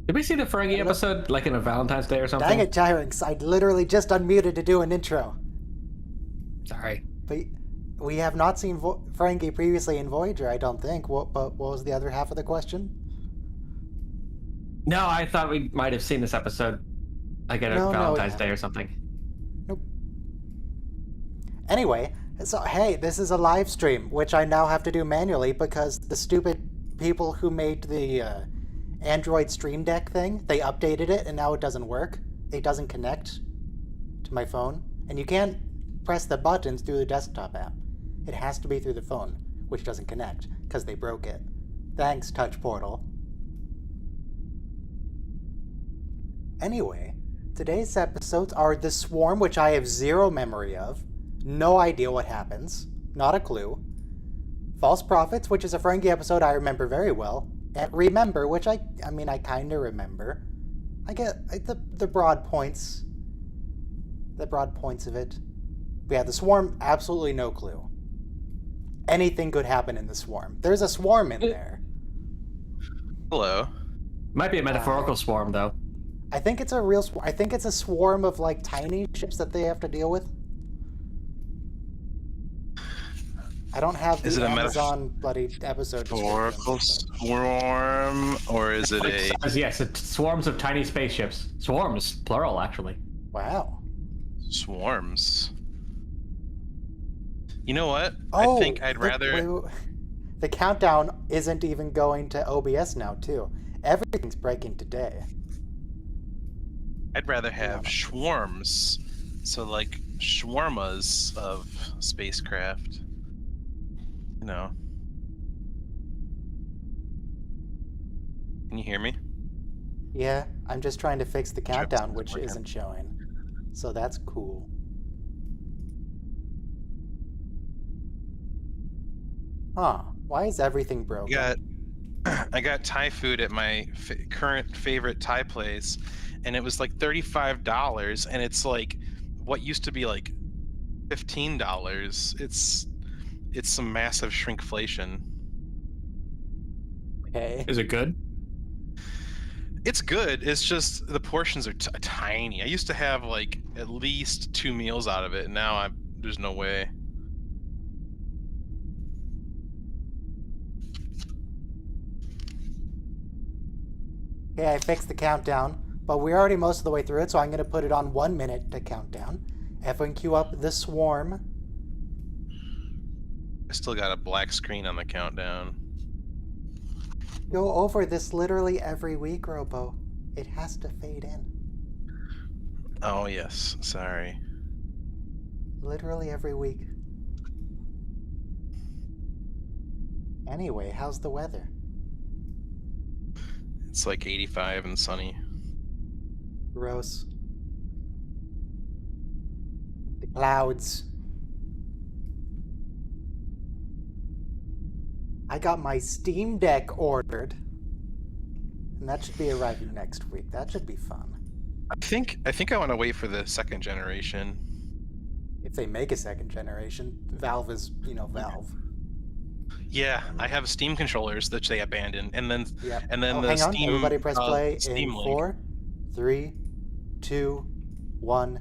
Did we see the Fergie episode like in a Valentine's Day or Dang something? it, Gyrinx. I literally just unmuted to do an intro. Sorry. But we have not seen Ferengi previously in Voyager, I don't think. But what was the other half of the question? No, I thought we might have seen this episode like at a No, we Valentine's Day haven't. or something. Nope. Anyway, so hey, this is a live stream, which I now have to do manually because the stupid people who made the Android Stream Deck thing, they updated it and now it doesn't work. It doesn't connect to my phone. And you can't press the buttons through the desktop app. It has to be through the phone, which doesn't connect because they broke it. Thanks, Touch Portal. Anyway, today's episodes are The Swarm, which I have zero memory of. No idea what happens. Not a clue. False Prophets, which is a Ferengi episode I remember very well. And Remember, which I kind of remember. I get the broad points. The broad points of it. But yeah, The Swarm, absolutely no clue. Anything could happen in The Swarm. There's a swarm in It there. Hello. might be a metaphorical swarm, though. I think it's a real swarm. I think it's a swarm of like tiny ships that they have to deal with. I don't have Is the it a Amazon bloody episode metaphorical description. swarm, or is it It a says, yes, it's swarms of tiny spaceships. Swarms, plural, actually. Wow. swarms? You know what? Oh, I think I'd rather. the countdown isn't even going to OBS now, too. Everything's breaking today. I'd rather have swarms. So like shawarmas of spacecraft. You know. Can you hear me? Yeah, I'm just trying to fix the countdown, Chips, which okay. isn't showing. So that's cool. Huh. Why is everything broken? I got Thai food at my current favorite Thai place, and it was like $35, and it's like what used to be like $15. It's some massive shrinkflation. Okay. Is it good? It's good. It's just the portions are tiny. I used to have like at least 2 meals out of it, and now there's no way. Okay, I fixed the countdown, but we're already most of the way through it, so I'm going to put it on 1 minute to count down. Everyone queue up The Swarm. I still got a black screen on the countdown. Go over this literally every week, Robo. It has to fade in. Oh yes, sorry. Literally every week. Anyway, how's the weather? It's like 85 and sunny. Gross. The clouds. I got my Steam Deck ordered. And that should be arriving next week. That should be fun. I think I want to wait for the second generation. If they make a second generation, Valve is, Valve. Yeah, I have Steam controllers that they abandoned, and then Yep. and then the hang on. Steam. Everybody press play Steam in Link. 4, 3, 2, 1,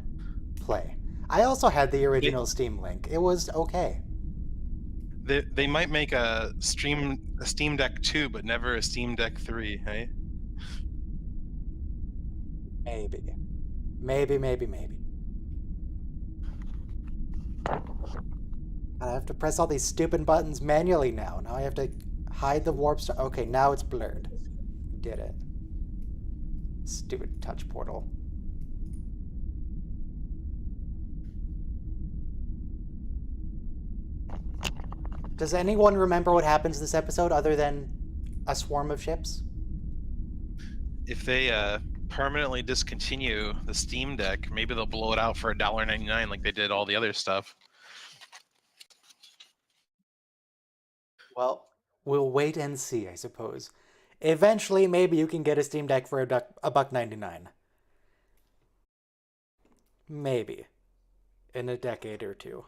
play. I also had the original Steam Link. It was okay. They might make a Steam Deck 2, but never a Steam Deck 3, hey? Maybe. I have to press all these stupid buttons manually now. Now I have to hide the warp star. Okay, now it's blurred. Did it. Stupid touch portal. Does anyone remember what happens this episode other than a swarm of ships? If they permanently discontinue the Steam Deck, maybe they'll blow it out for $1.99 like they did all the other stuff. Well, we'll wait and see, I suppose. Eventually, maybe you can get a Steam Deck for a buck 99. Maybe. In a decade or two.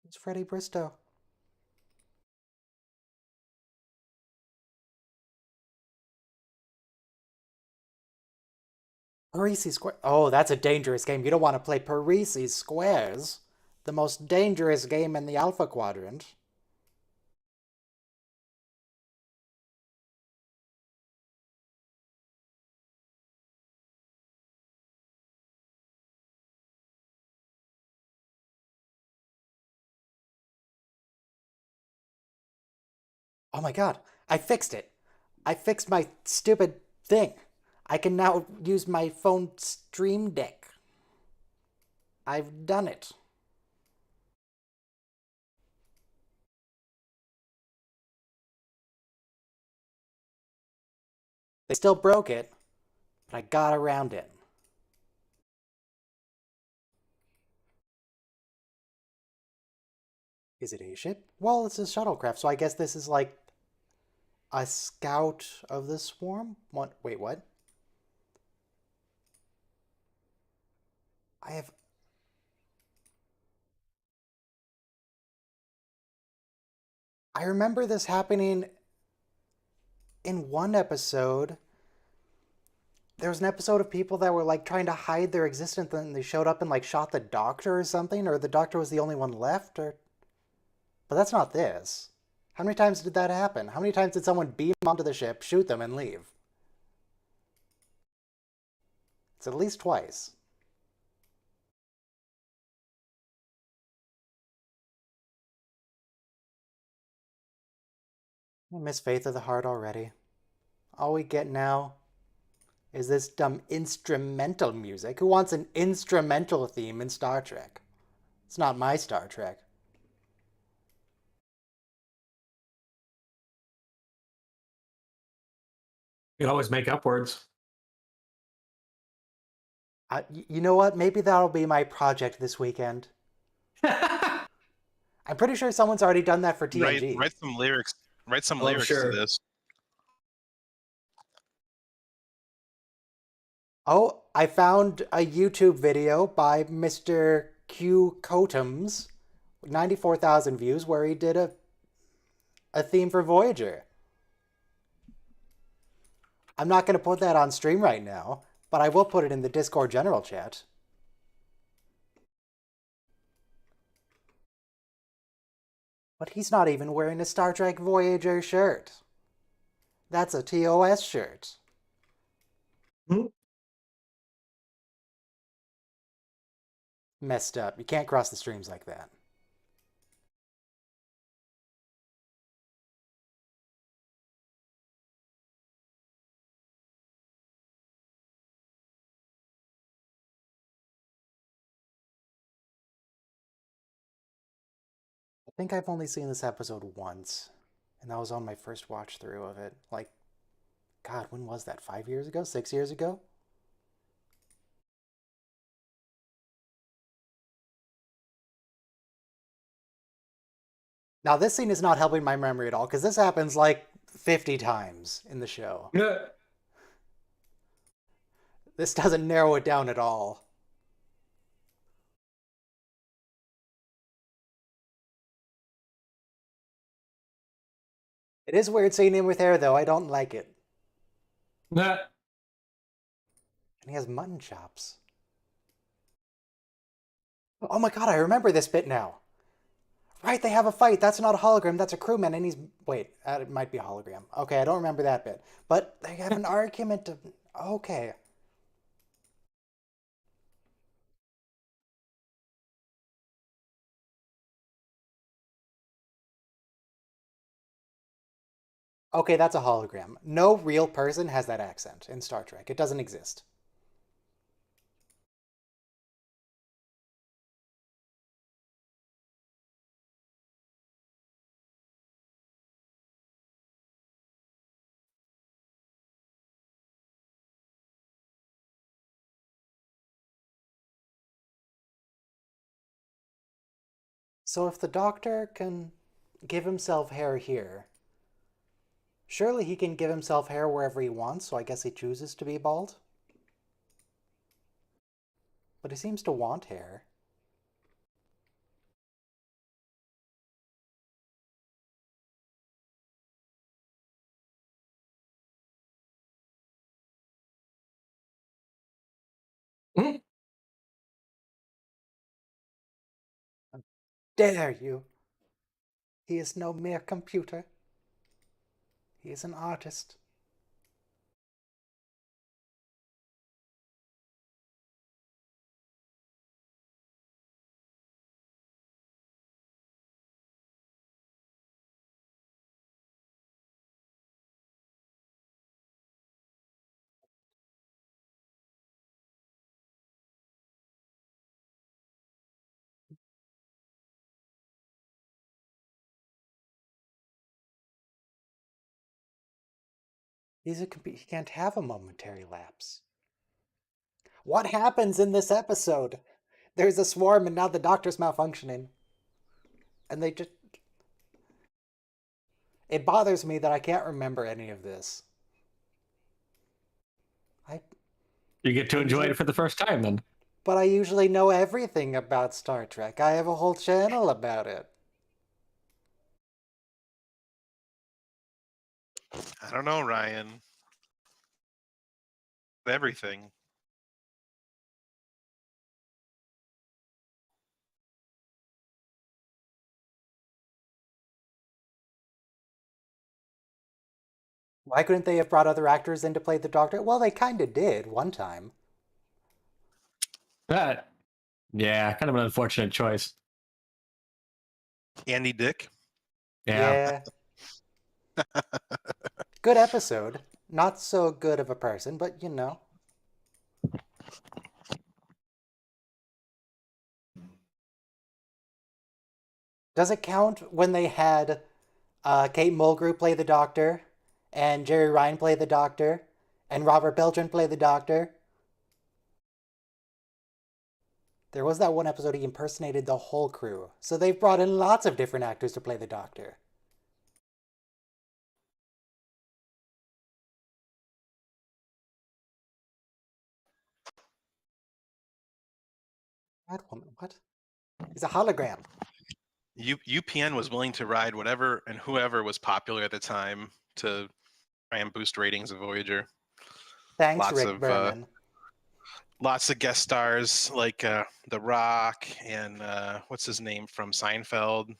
It's Freddie Bristow. Parisi Square. Oh, that's a dangerous game. You don't want to play Parisi Squares. The most dangerous game in the Alpha Quadrant. Oh my god, I fixed it. I fixed my stupid thing. I can now use my phone Stream Deck. I've done it. They still broke it, but I got around it. Is it a ship? Well, it's a shuttlecraft, so I guess this is like a scout of the swarm? What? Wait, what? I have... I remember this happening in one episode. There was an episode of people that were like trying to hide their existence and they showed up and like shot the doctor or something, or the doctor was the only one left, or... But that's not this. How many times did that happen? How many times did someone beam onto the ship, shoot them, and leave? It's at least twice. I miss Faith of the Heart already. All we get now is this dumb instrumental music. Who wants an instrumental theme in Star Trek? It's not my Star Trek. You can always make up words. You know what? Maybe that'll be my project this weekend. I'm pretty sure someone's already done that for TNG. Write some lyrics. Write some Oh, I'm lyrics sure. to this. Oh, I found a YouTube video by Mr. Q Cotums, 94,000 views, where he did a theme for Voyager. I'm not going to put that on stream right now, but I will put it in the Discord general chat. But he's not even wearing a Star Trek Voyager shirt. That's a TOS shirt. Hmm? Messed up. You can't cross the streams like that. I think I've only seen this episode once, and that was on my first watch through of it. Like, God, when was that? 5 years ago? 6 years ago? Now, this scene is not helping my memory at all, because this happens like 50 times in the show. Yeah. This doesn't narrow it down at all. It is weird seeing him with hair, though. I don't like it. Yeah. And he has mutton chops. Oh my god, I remember this bit now. Right, they have a fight. That's not a hologram. That's a crewman, and he's... Wait, it might be a hologram. Okay, I don't remember that bit. But they have an argument of... Okay. Okay, that's a hologram. No real person has that accent in Star Trek. It doesn't exist. So if the Doctor can give himself hair here, surely he can give himself hair wherever he wants, so I guess he chooses to be bald? But he seems to want hair. dare you? He is no mere computer. He is an artist. He can't have a momentary lapse. What happens in this episode? There's a swarm and now the doctor's malfunctioning. And they just... It bothers me that I can't remember any of this. You get to enjoy it for the first time then. But I usually know everything about Star Trek. I have a whole channel about it. I don't know, Ryan. Everything. Why couldn't they have brought other actors in to play the Doctor? Well, they kind of did one time. That, yeah, kind of an unfortunate choice. Andy Dick. Yeah. Good episode. Not so good of a person, but you know. Does it count when they had Kate Mulgrew play the Doctor, and Jerry Ryan play the Doctor, and Robert Beltran play the Doctor? There was that one episode he impersonated the whole crew. So they've brought in lots of different actors to play the Doctor. That woman, what? It's a hologram. UPN was willing to ride whatever and whoever was popular at the time to try and boost ratings of Voyager. Thanks, Rick Berman. Lots of guest stars like The Rock and what's his name from Seinfeld?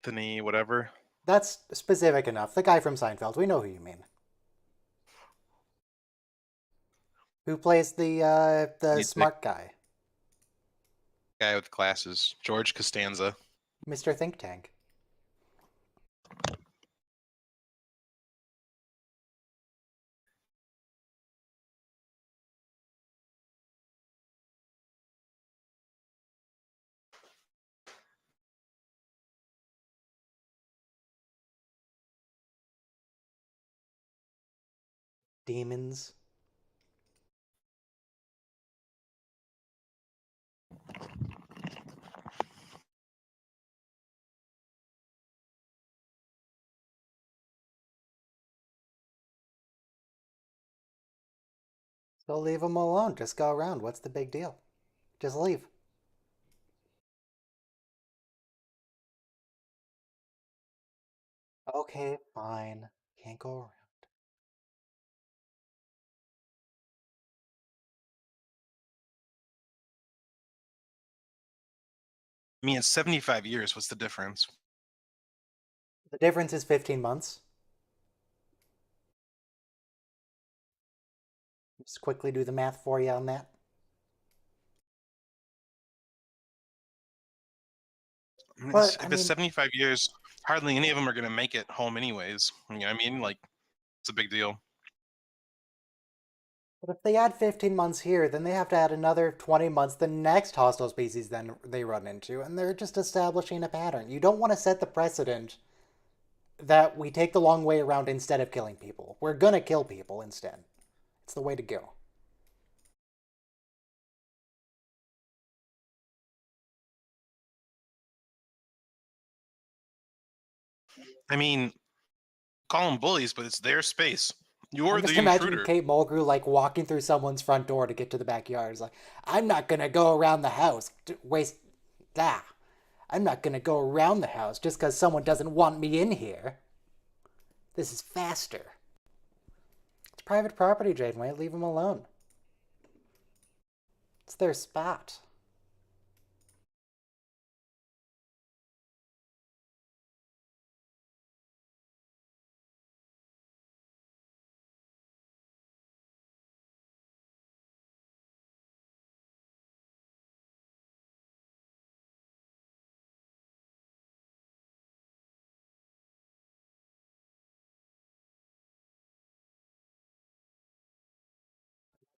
Anthony, whatever. That's specific enough. The guy from Seinfeld. We know who you mean. Who plays the smart guy? Guy with glasses. George Costanza. Mr. Think Tank. Demons. So leave them alone. Just go around. What's the big deal? Just leave. Okay, fine. Can't go around. I mean, it's 75 years. What's the difference? The difference is 15 months. Just quickly do the math for you on that. If it's 75 years, hardly any of them are going to make it home anyways. You know what I mean? Like, it's a big deal. But if they add 15 months here, then they have to add another 20 months the next hostile species then they run into, and they're just establishing a pattern. You don't want to set the precedent that we take the long way around instead of killing people. We're gonna kill people instead. It's the way to go. I mean, call them bullies, but it's their space. You're I'm just the imagining intruder. Kate Mulgrew like walking through someone's front door to get to the backyard. It's like, I'm not gonna go around the house to waste. I'm not gonna go around the house just because someone doesn't want me in here. This is faster. It's private property, Janeway. Leave them alone. It's their spot.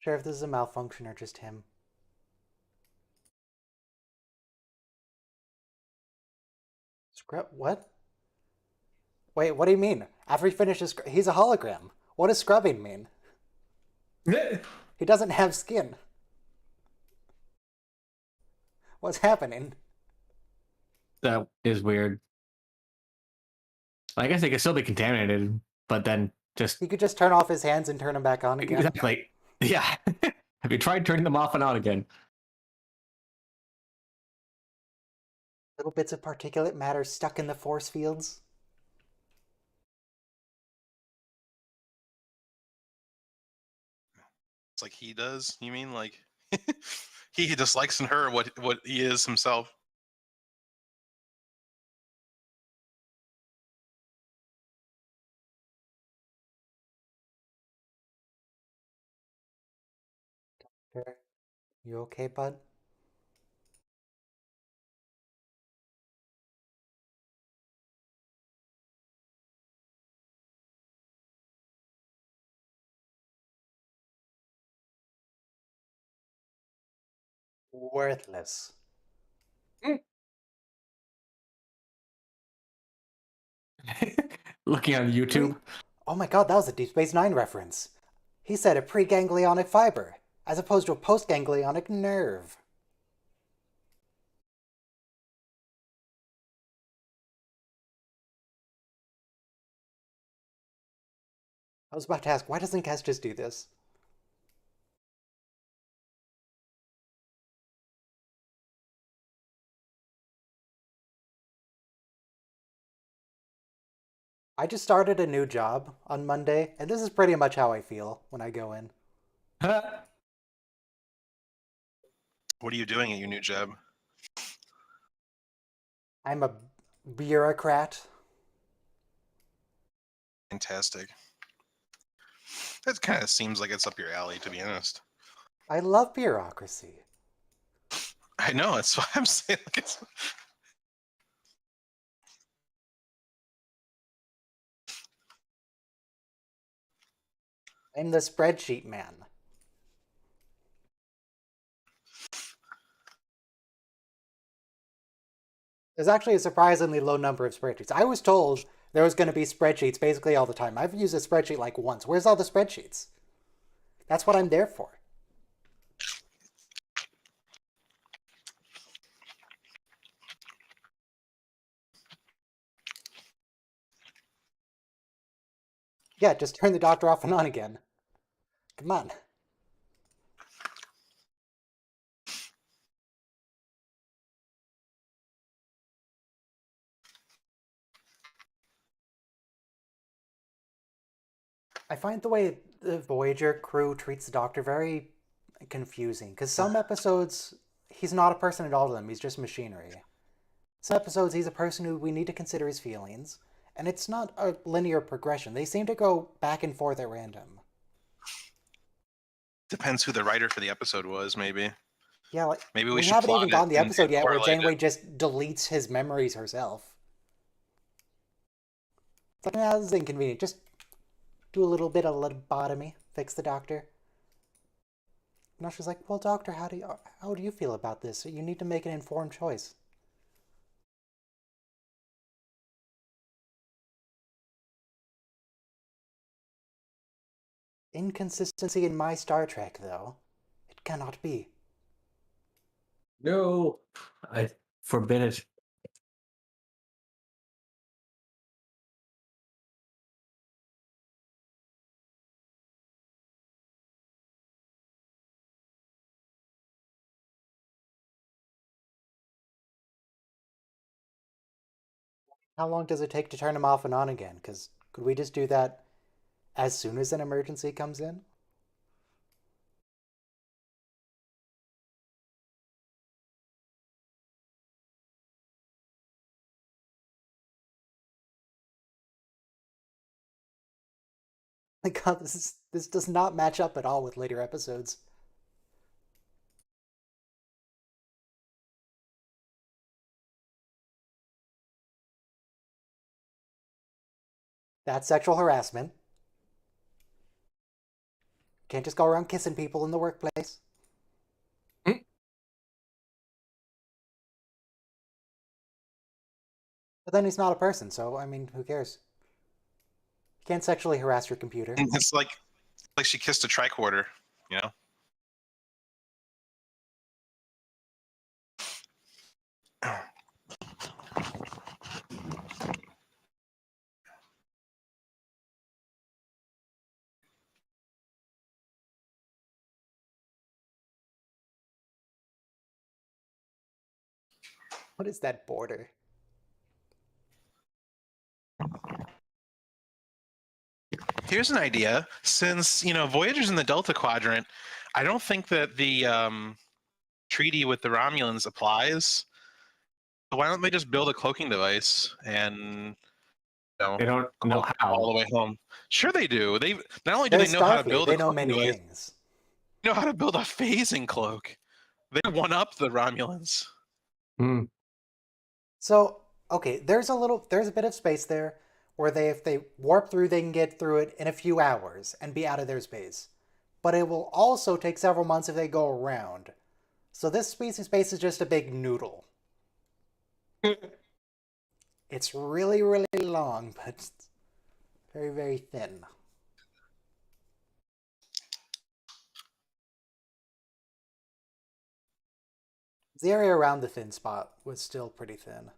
Sure if this is a malfunction or just him. Scrub what? Wait, what do you mean? After he finishes, he's a hologram. What does scrubbing mean? He doesn't have skin. What's happening? That is weird. I guess they could still be contaminated, but then just He could just turn off his hands and turn them back on again. exactly. Yeah. Have you tried turning them off and on again? Little bits of particulate matter stuck in the force fields. It's like he does. You mean like he dislikes in her what he is himself? Sure. You okay, bud? Worthless. Looking on YouTube. Oh my god, that was a Deep Space Nine reference. He said a preganglionic fiber, as opposed to a postganglionic nerve. I was about to ask, why doesn't Kes just do this? I just started a new job on Monday, and this is pretty much how I feel when I go in. What are you doing at your new job? I'm a bureaucrat. Fantastic. That kind of seems like it's up your alley, to be honest. I love bureaucracy. I know. That's why I'm saying like it's. I'm the spreadsheet man. There's actually a surprisingly low number of spreadsheets. I was told there was going to be spreadsheets basically all the time. I've used a spreadsheet like once. Where's all the spreadsheets? That's what I'm there for. Yeah, just turn the doctor off and on again. Come on. I find the way the Voyager crew treats the Doctor very confusing. Because some episodes, he's not a person at all to them. He's just machinery. Some episodes, he's a person who we need to consider his feelings. And it's not a linear progression. They seem to go back and forth at random. Depends who the writer for the episode was, maybe. Yeah, like, Maybe we we should haven't plot even it gotten the and episode yet where correlate Janeway it. just deletes his memories herself. It's like, nah, this is inconvenient. Just do a little bit of lobotomy, fix the Doctor. Now she's like, well, Doctor, how do you feel about this? You need to make an informed choice. Inconsistency in my Star Trek, though. It cannot be. No. I forbid it. How long does it take to turn them off and on again? Because could we just do that as soon as an emergency comes in? My God, this does not match up at all with later episodes. That's sexual harassment. Can't just go around kissing people in the workplace. Mm. But then he's not a person, so I mean, who cares? You can't sexually harass your computer. It's like she kissed a tricorder, you know. What is that border? Here's an idea. Since Voyager's in the Delta Quadrant, I don't think that the treaty with the Romulans applies. So why don't they just build a cloaking device and They don't know cloak all how. the way home? Sure, they do. They not only do They're they know how to Starfleet. build a They know cloaking many device, things. they know how to build a phasing cloak. They one up the Romulans. Hmm. So, okay, there's a bit of space there where if they warp through, they can get through it in a few hours and be out of their space. But it will also take several months if they go around. So this species space is just a big noodle. It's really, really long, but very, very thin. The area around the thin spot was still pretty thin.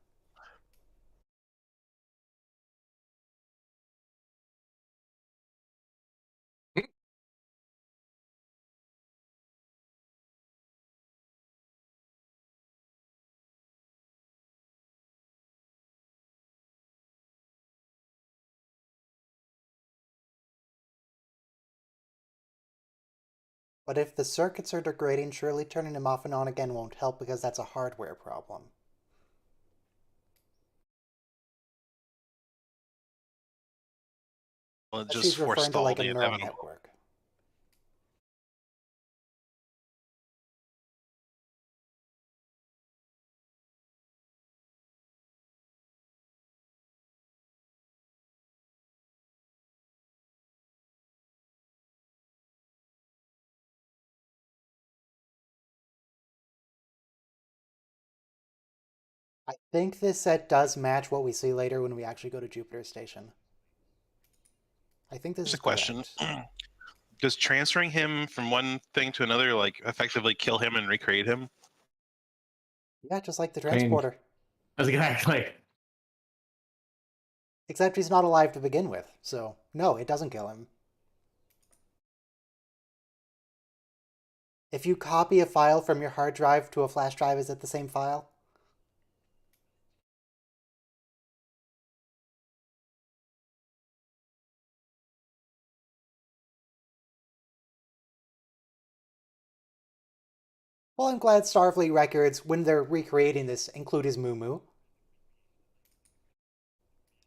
But if the circuits are degrading, surely turning them off and on again won't help because that's a hardware problem. Well, it She's just referring to forestall like a the neural inevitable. network. I think this set does match what we see later when we actually go to Jupiter Station. I think this Here's is a question. correct. Does transferring him from one thing to another like effectively kill him and recreate him? Yeah, just like the I mean, transporter. that's exactly. Except he's not alive to begin with, so no, it doesn't kill him. If you copy a file from your hard drive to a flash drive, is it the same file? Well, I'm glad Starfleet records, when they're recreating this, include his moo.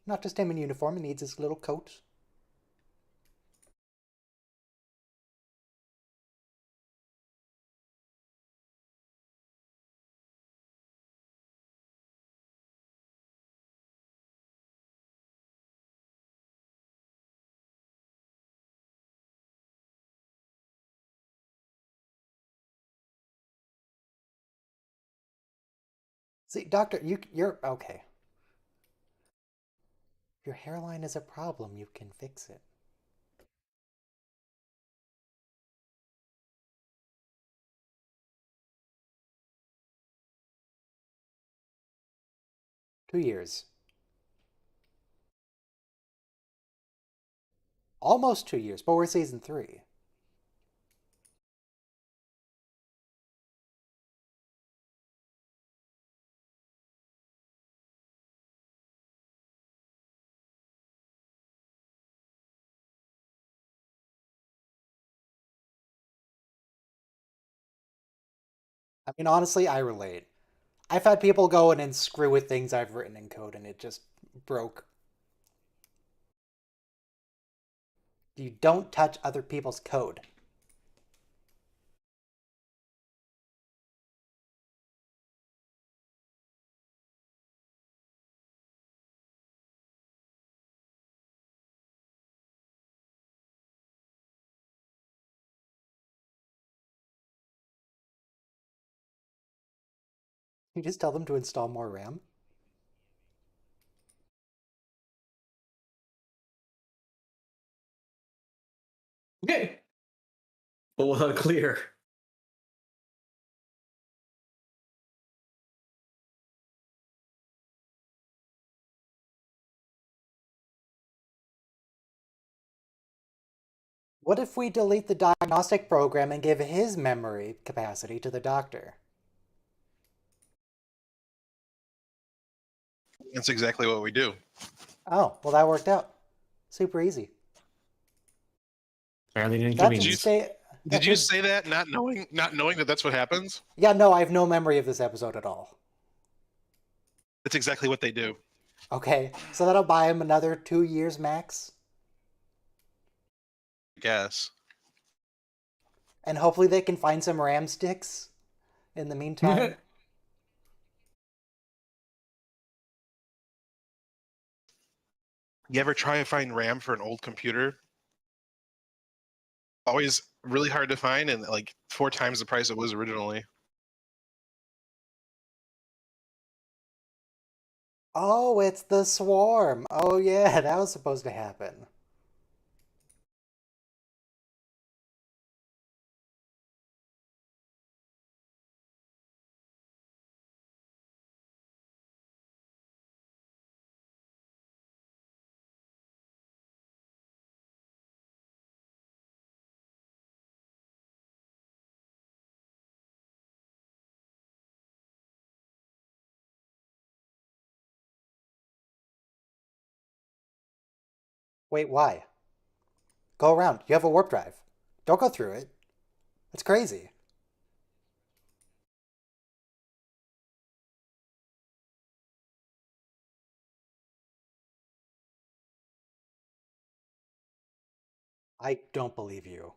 Not just him in uniform, he needs his little coat. See, Doctor, you're okay. Your hairline is a problem, you can fix it. $2 years. Almost 2 years, but we're season 3. I mean, honestly, I relate. I've had people go in and screw with things I've written in code and it just broke. You don't touch other people's code. You just tell them to install more RAM? Okay. But without clear. What if we delete the diagnostic program and give his memory capacity to the doctor? That's exactly what we do. Oh, well that worked out. Super easy. Fairly That inconvenient. should stay... Did you say that not knowing that that's what happens? Yeah, no, I have no memory of this episode at all. That's exactly what they do. Okay, so that'll buy him another 2 years max. I guess. And hopefully they can find some RAM sticks in the meantime. You ever try to find RAM for an old computer? Always really hard to find, and like 4 times the price it was originally. Oh, it's the swarm. Oh yeah, that was supposed to happen. Wait, why? Go around. You have a warp drive. Don't go through it. It's crazy. I don't believe you.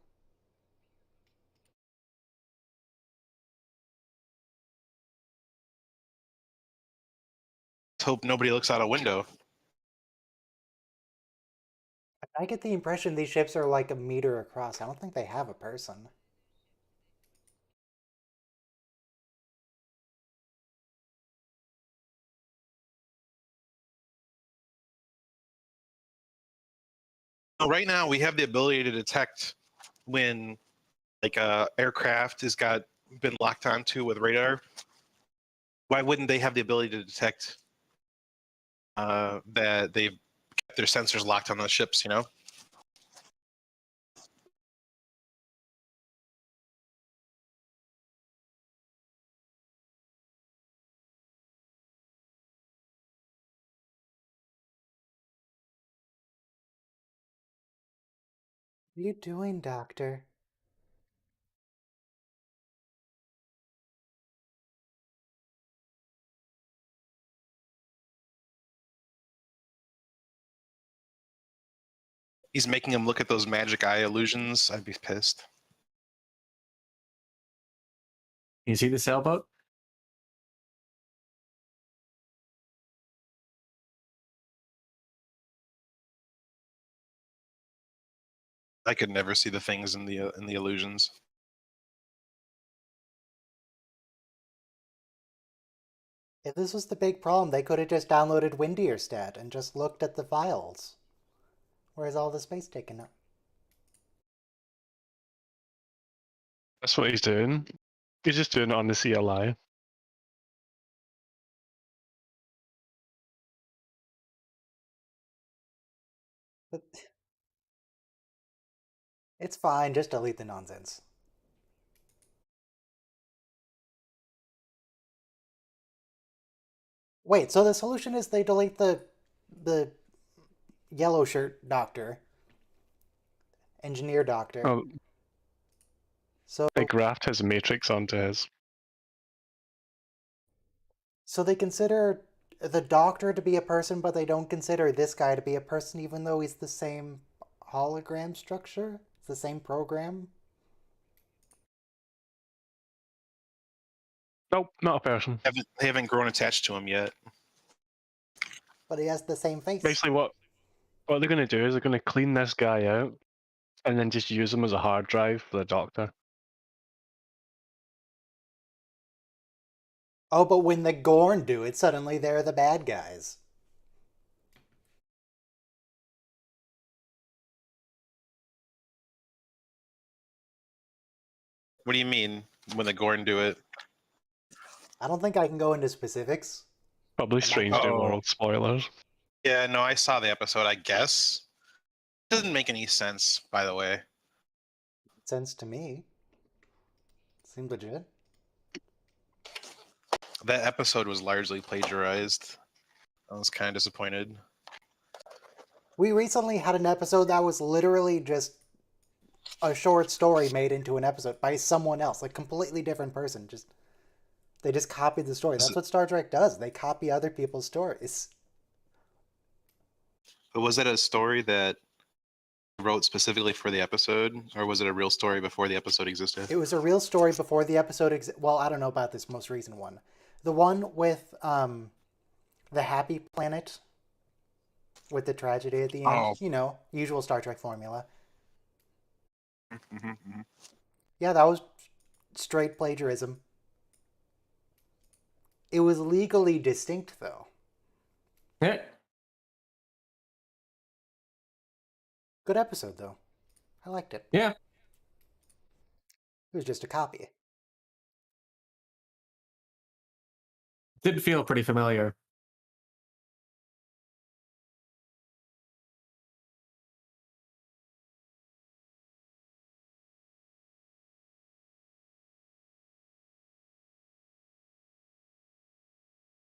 Let's hope nobody looks out a window. I get the impression these ships are like a meter across. I don't think they have a person. Right now, we have the ability to detect when like a aircraft has been locked onto with radar. Why wouldn't they have the ability to detect that they've kept their sensors locked on those ships? You know. What are you doing, Doctor? He's making him look at those magic eye illusions. I'd be pissed. You see the sailboat? I could never see the things in the illusions. If this was the big problem, they could have just downloaded Windierstat and just looked at the files. Where's all the space taken up? That's what he's doing. He's just doing it on the CLI. But it's fine, just delete the nonsense. Wait, so the solution is they delete the yellow shirt doctor, engineer doctor. Oh, So they grafted his matrix onto his. so they consider the doctor to be a person, but they don't consider this guy to be a person, even though he's the same hologram structure. It's the same program. Nope, not a person. They haven't grown attached to him yet. But he has the same face. Basically, what they're going to do is they're going to clean this guy out and then just use him as a hard drive for the doctor. Oh, but when the Gorn do it, suddenly they're the bad guys. What do you mean when the Gorn do it? I don't think I can go into specifics. Probably Strange New Oh. World spoilers. Yeah, no, I saw the episode, I guess. Doesn't make any sense, by the way. Sense to me. Seemed legit. That episode was largely plagiarized. I was kind of disappointed. We recently had an episode that was literally just a short story made into an episode by someone else, like completely different person. They just copied the story. That's what Star Trek does. They copy other people's stories. But was it a story that wrote specifically for the episode, or was it a real story before the episode existed? It was a real story before the episode well, I don't know about this most recent one. The one with the Happy Planet with the tragedy at the end. Oh. You know, usual Star Trek formula. Mm-hmm. Yeah, that was straight plagiarism. It was legally distinct, though. Yeah. Good episode, though. I liked it. Yeah. It was just a copy. Did feel pretty familiar.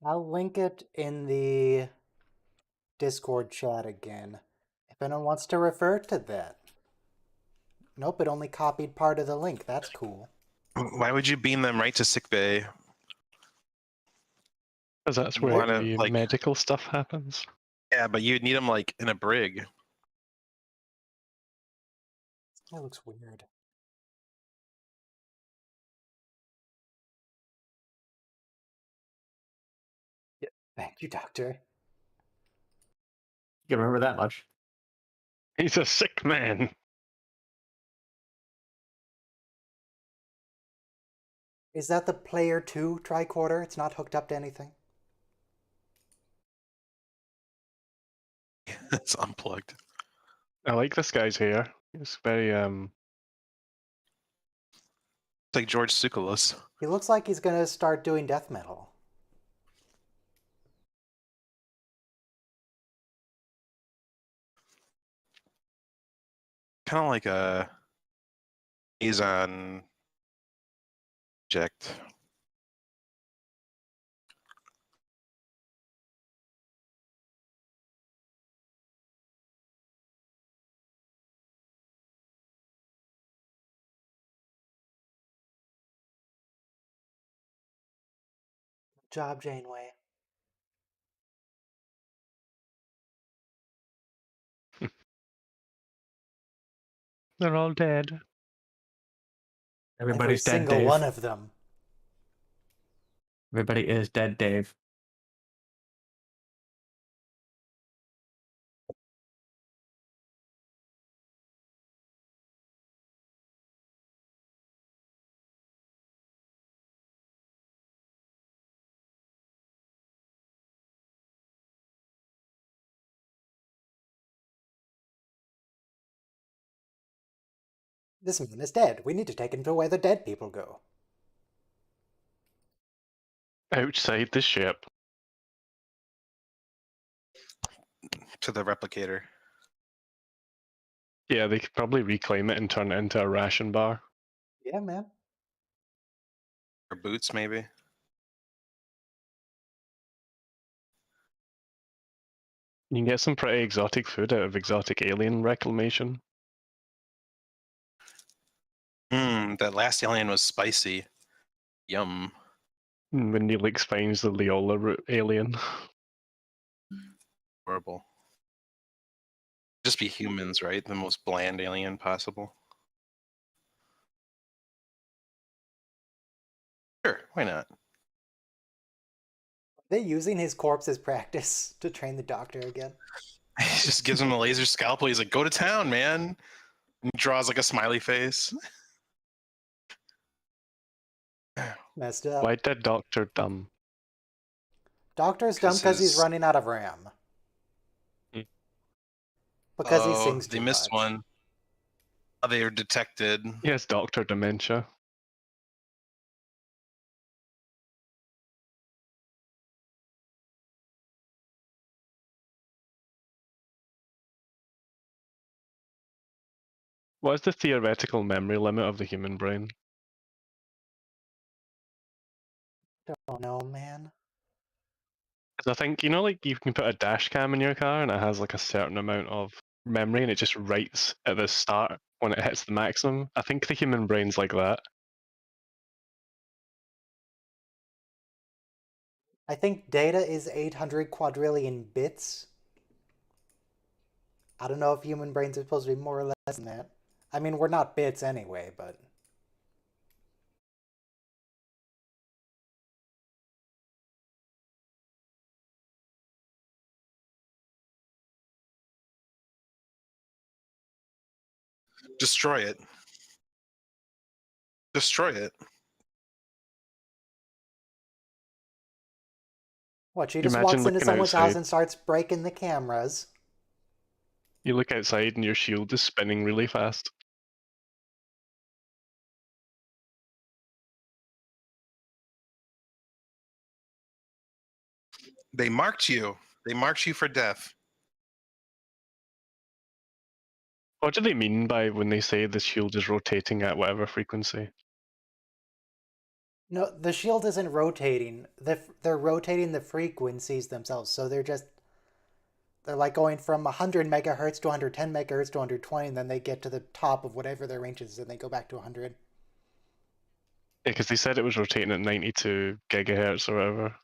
I'll link it in the Discord chat again, if anyone wants to refer to that. Nope, it only copied part of the link. That's cool. Why would you beam them right to sickbay? Because that's You where wanna, the like- medical stuff happens. Yeah, but you'd need them like in a brig. That looks weird. Yeah, thank you, Doctor. You can remember that much. He's a sick man. Is that the Player 2 tricorder? It's not hooked up to anything? It's unplugged. I like this guy's hair. It's very It's like George Tsoukalos. He looks like he's gonna start doing death metal. Kind of like a Azon object. Good job, Janeway. They're all dead. Everybody's Every dead, single Dave. one of them. Everybody is dead, Dave. This man is dead. We need to take him to where the dead people go. Outside the ship. To the replicator. Yeah, they could probably reclaim it and turn it into a ration bar. Yeah, man. Or boots, maybe. You can get some pretty exotic food out of exotic alien reclamation. That last alien was spicy. Yum. When Neelix finds the Leola alien. Horrible. Just be humans, right? The most bland alien possible. Sure, why not? Are they using his corpse as practice to train the Doctor again? He just gives him a laser scalpel. He's like, go to town, man. And he draws like a smiley face. Messed up. Why did Doctor dumb? Doctor's dumb because he's running out of RAM. Hmm. Because he Oh, sings they too missed much. one. Oh, they are detected. He has Doctor dementia. What is the theoretical memory limit of the human brain? Don't know, man. 'Cause I think, you know, like you can put a dash cam in your car and it has like a certain amount of memory and it just writes at the start when it hits the maximum. I think the human brain's like that. I think data is 800 quadrillion bits. I don't know if human brains are supposed to be more or less than that. I mean, we're not bits anyway, but... Destroy it. Destroy it. What, she You just imagine walks into looking someone's house outside. and starts breaking the cameras. You look outside and your shield is spinning really fast. They marked you. They marked you for death. What do they mean by when they say the shield is rotating at whatever frequency? No, the shield isn't rotating. They're rotating the frequencies themselves, so they're like going from 100 megahertz to 110 megahertz to 120, and then they get to the top of whatever their range is, and they go back to 100. Yeah, because they said it was rotating at 92 gigahertz or whatever.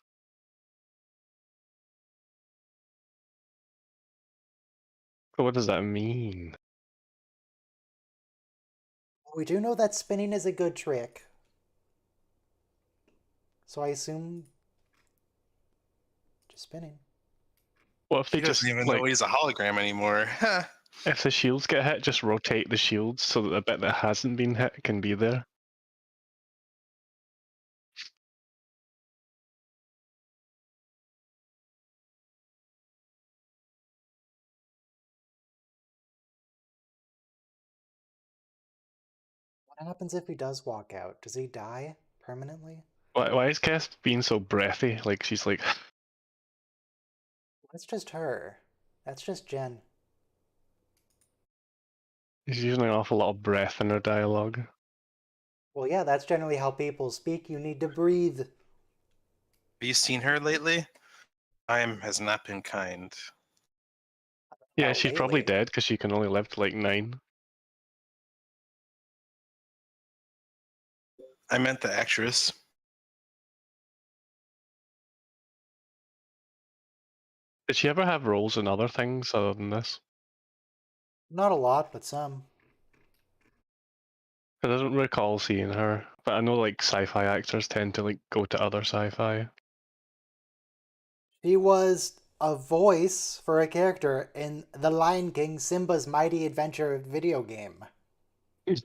But what does that mean? We do know that spinning is a good trick. So I assume just spinning. What if they He doesn't just, even like, know he's a hologram anymore. if the shields get hit, just rotate the shields so that the bit that hasn't been hit can be there? What happens if he does walk out? Does he die permanently? Why is Kess being so breathy? Like, she's like, That's just her. That's just Jen. she's using an awful lot of breath in her dialogue. Well, yeah, that's generally how people speak. You need to breathe. Have you seen her lately? Time has not been kind. Yeah, Not she's probably lately. dead because she can only live to like 9. I meant the actress. Did she ever have roles in other things other than this? Not a lot, but some. 'Cause I don't recall seeing her, but I know like sci-fi actors tend to like go to other sci-fi. She was a voice for a character in The Lion King Simba's Mighty Adventure video game. They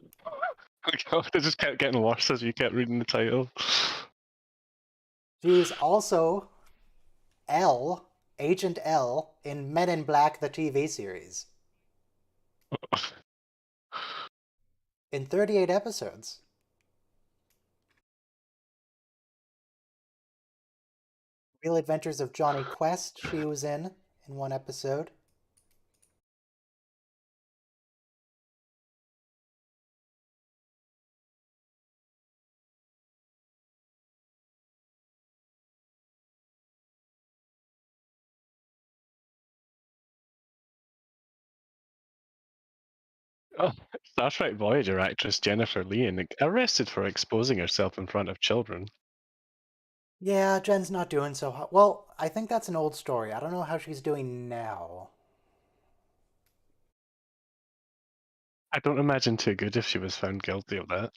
just kept getting worse as you kept reading the title. She was also L, Agent L, in Men in Black, the TV series. In 38 episodes. Real Adventures of Johnny Quest, she was in one episode. Oh, Star Trek Voyager actress Jennifer Lee arrested for exposing herself in front of children. Yeah, Jen's not doing so hot. Well, I think that's an old story. I don't know how she's doing now. I don't imagine too good if she was found guilty of that.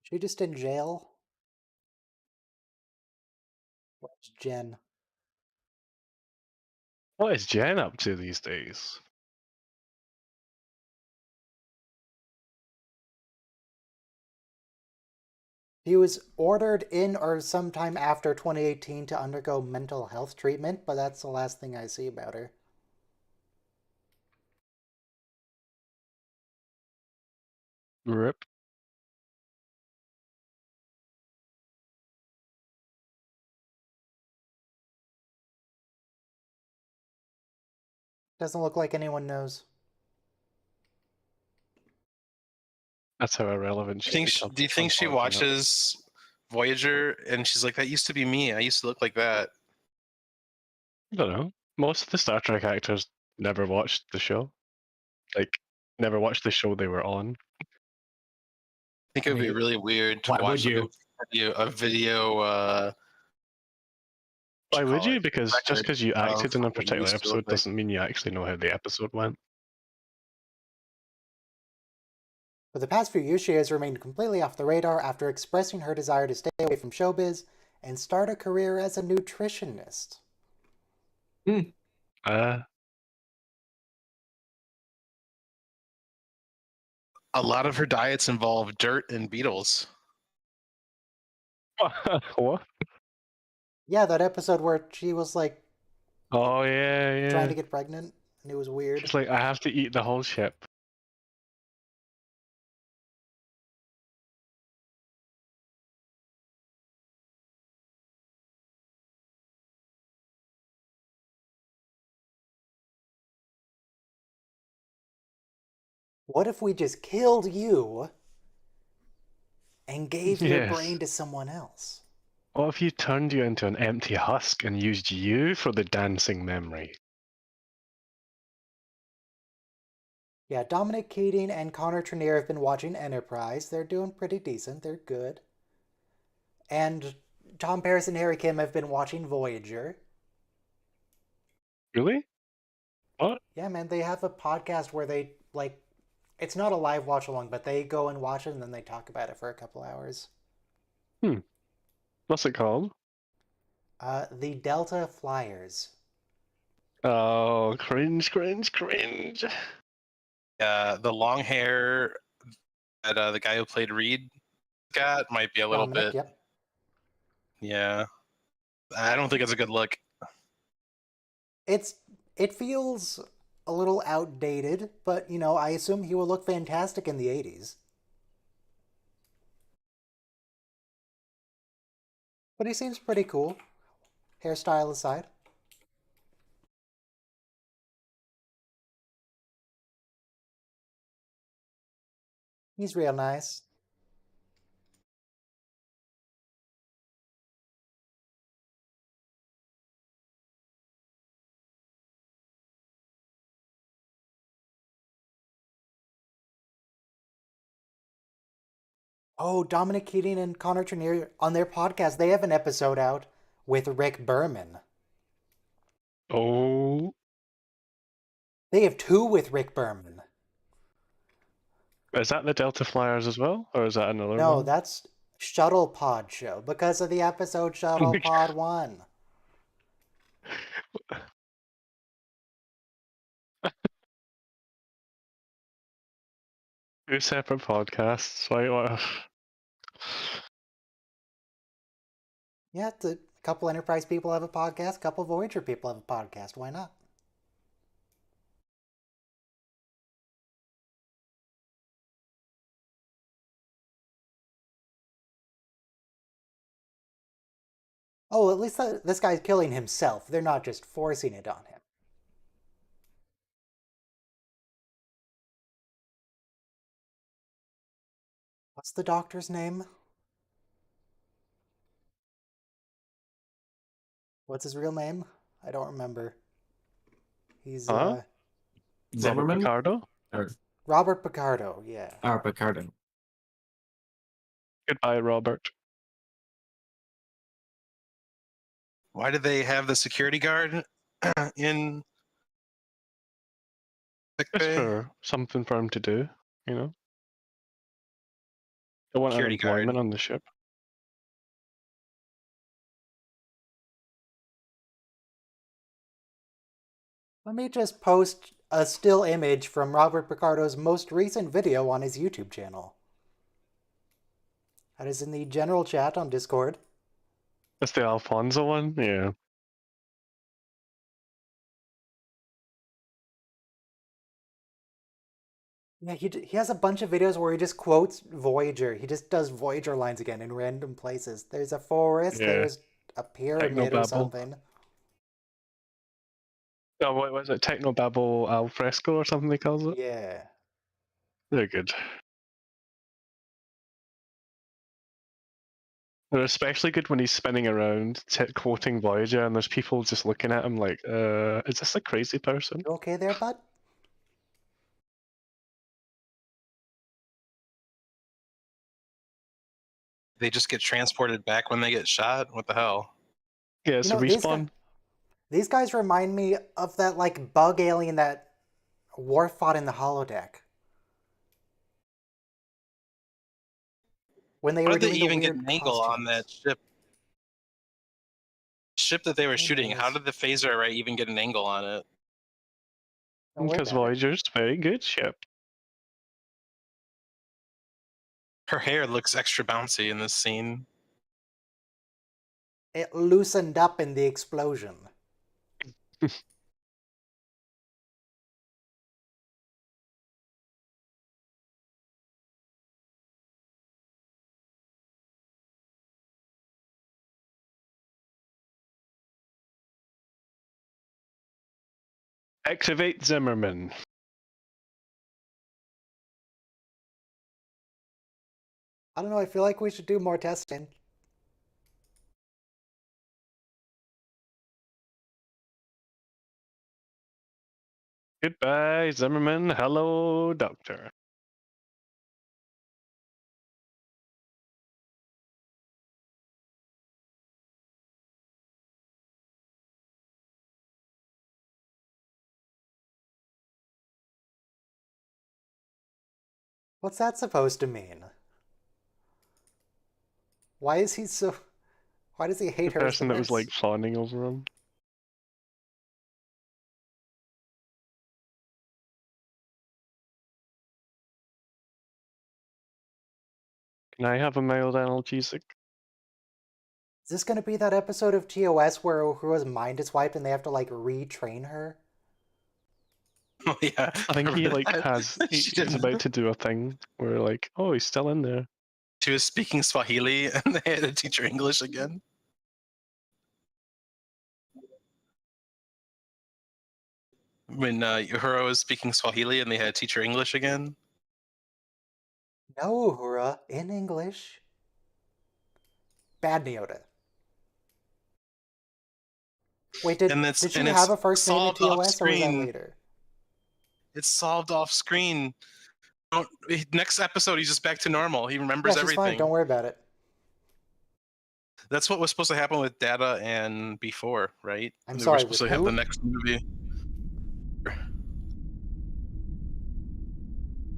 She just in jail? What's Jen? What is Jen up to these days? He was ordered in or sometime after 2018 to undergo mental health treatment, but that's the last thing I see about her. Rip. Doesn't look like anyone knows. That's how irrelevant she becomes. Do you think she watches Voyager and she's like, that used to be me. I used to look like that. I don't know. Most of the Star Trek actors never watched the show. Like, never watched the show they were on. I think it would be really weird to Why watch would you? a video Why would you? it? Because just because you Record acted in a of what you particular used to episode look like. doesn't mean you actually know how the episode went. For the past few years, she has remained completely off the radar after expressing her desire to stay away from showbiz and start a career as a nutritionist. A lot of her diets involve dirt and beetles. What? Yeah, that episode where she was like Oh, yeah. trying to get pregnant, and it was weird. She's like, I have to eat the whole ship. What if we just killed you and gave your Yes. brain to someone else? What if you turned you into an empty husk and used you for the dancing memory? Yeah, Dominic Keating and Connor Trenier have been watching Enterprise. They're doing pretty decent. They're good. And Tom Paris and Harry Kim have been watching Voyager. Really? What? Yeah, man, they have a podcast where they, like, it's not a live watch along, but they go and watch it and then they talk about it for a couple hours. What's it called? The Delta Flyers. Oh, cringe. The long hair that the guy who played Reed got might be a little Dominic, bit. yep. Yeah, I don't think it's a good look. It feels a little outdated, but, you know, I assume he will look fantastic in the 80s. But he seems pretty cool, hairstyle aside. He's real nice. Oh, Dominic Keating and Connor Trenier, on their podcast, they have an episode out with Rick Berman. Oh. They have two with Rick Berman. Is that the Delta Flyers as well? Or is that another No, one? that's Shuttle Pod Show because of the episode Shuttle Pod 1. Two separate podcasts. What? Yeah, a couple Enterprise people have a podcast, a couple Voyager people have a podcast. Why not? Oh, at least this guy's killing himself. They're not just forcing it on him. What's the doctor's name? What's his real name? I don't remember. He's Huh? Robert Zimmerman? Picardo? Or Robert Picardo, yeah. Picardo. Goodbye, Robert. Why did they have the security guard in sick Just bay? for something for him to do, you know? They want Security guard. unemployment on the ship. Let me just post a still image from Robert Picardo's most recent video on his YouTube channel. That is in the general chat on Discord. That's the Alfonso one? Yeah. Yeah, he has a bunch of videos where he just quotes Voyager. He just does Voyager lines again in random places. There's a forest, Yeah. there's a pyramid or Technobabble. something. Oh, what was it? Technobabble al fresco or something they calls it? Yeah. They're good. They're especially good when he's spinning around quoting Voyager and there's people just looking at him like, is this a crazy person? You okay there, bud? They just get transported back when they get shot? What the hell? Yeah, it's a respawn. These guys remind me of that like bug alien that Worf fought in the holodeck. When they How were did they doing the even get weird an angle on costumes. that ship that they were Who shooting? How knows? did the phaser array even get an angle on it? Don't worry Because about it. Voyager's a very good ship. Her hair looks extra bouncy in this scene. It loosened up in the explosion. Activate Zimmerman. I don't know, I feel like we should do more testing. Goodbye, Zimmerman. Hello, Doctor. What's that supposed to mean? Why is he so... Why does he hate The her person so that was much? like fawning over him. Can I have a mild analgesic? Is this going to be that episode of TOS where Uhura's mind is wiped and they have to like retrain her? Oh yeah, I think he remember like that? has She he's didn't- about to do a thing where like, oh, he's still in there. She was speaking Swahili, and they had to teach her English again. When Uhura was speaking Swahili, and they had to teach her English again. No, Uhura, in English. Bad Neota. Wait, did she have a first name in solved off TOS or was that screen. later? It's solved off screen. Next episode, he's just back to normal. He remembers Yeah, she's fine. everything. Don't worry about it. That's what was supposed to happen with Data and before, right? I'm They sorry, were supposed with to have who? the next movie.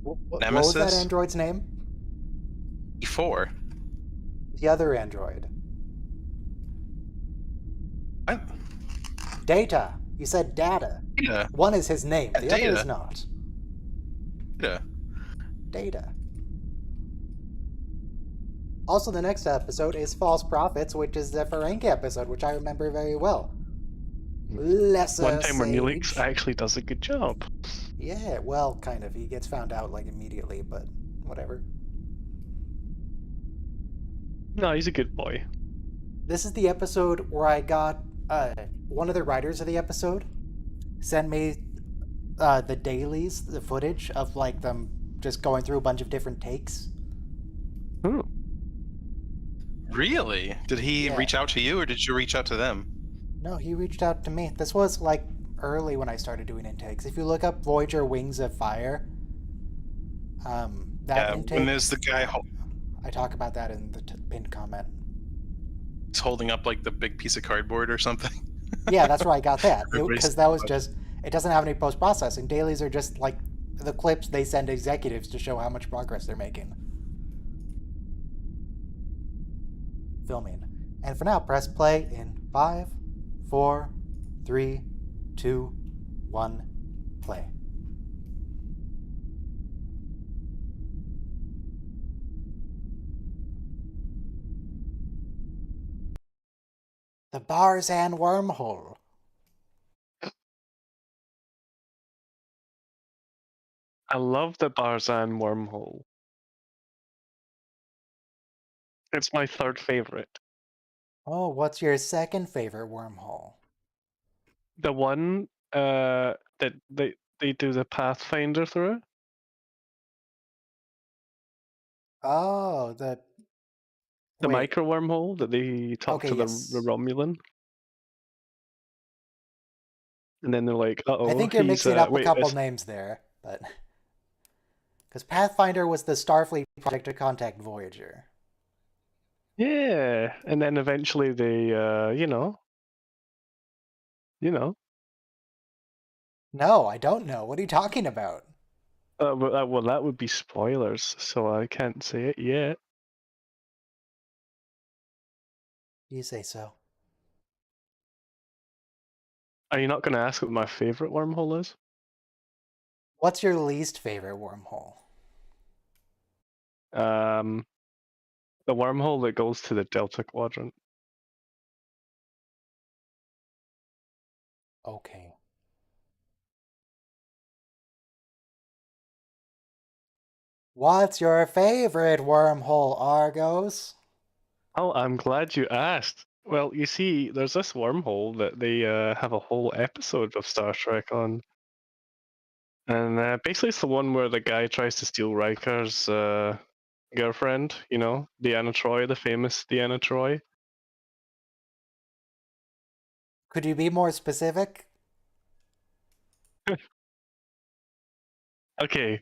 What was that Nemesis? android's name? Before. The other android. What? Data. You said Data. Data. One is his name. The other Data. is not. Data. Data. Also, the next episode is False Prophets, which is the Ferengi episode, which I remember very well. LeSsEr One time where SaGe. Neelix actually does a good job. Yeah, well, kind of. He gets found out like immediately, but whatever. No, he's a good boy. This is the episode where I got one of the writers of the episode sent me the dailies, the footage of like them just going through a bunch of different takes. Oh. Really? Did he Yeah. reach out to you, or did you reach out to them? No, he reached out to me. This was like early when I started doing intakes. If you look up Voyager Wings of Fire, that Yeah, intake, when there's the guy I talk about that in the pinned comment. holding up like the big piece of cardboard or something. Yeah, that's where I got that. Everybody's Because that was just, it doesn't have any post-processing. Dailies are just like the clips they send executives to show how much progress they're making. Filming. And for now, press play in 5, 4, 3, 2, 1, play. The Barzan wormhole. I love the Barzan wormhole. It's my third favorite. Oh, what's your second favorite wormhole? The one that they do the Pathfinder through. Oh, The wait. micro wormhole that they talk Okay, to yes. the Romulan. And then they're like, "Uh-oh, I think you're he's mixing up a wait, couple it's- names there, but because Pathfinder was the Starfleet project to contact Voyager. yeah." And then eventually they, you know. No, I don't know. What are you talking about? Well, that would be spoilers, so I can't say it yet. You say so. Are you not going to ask what my favorite wormhole is? What's your least favorite wormhole? The wormhole that goes to the Delta Quadrant. Okay. What's your favorite wormhole, Argos? Oh, I'm glad you asked. Well, you see, there's this wormhole that they have a whole episode of Star Trek on. And basically, it's the one where the guy tries to steal Riker's girlfriend, you know, Deanna Troi, the famous Deanna Troi. Could you be more specific? Okay.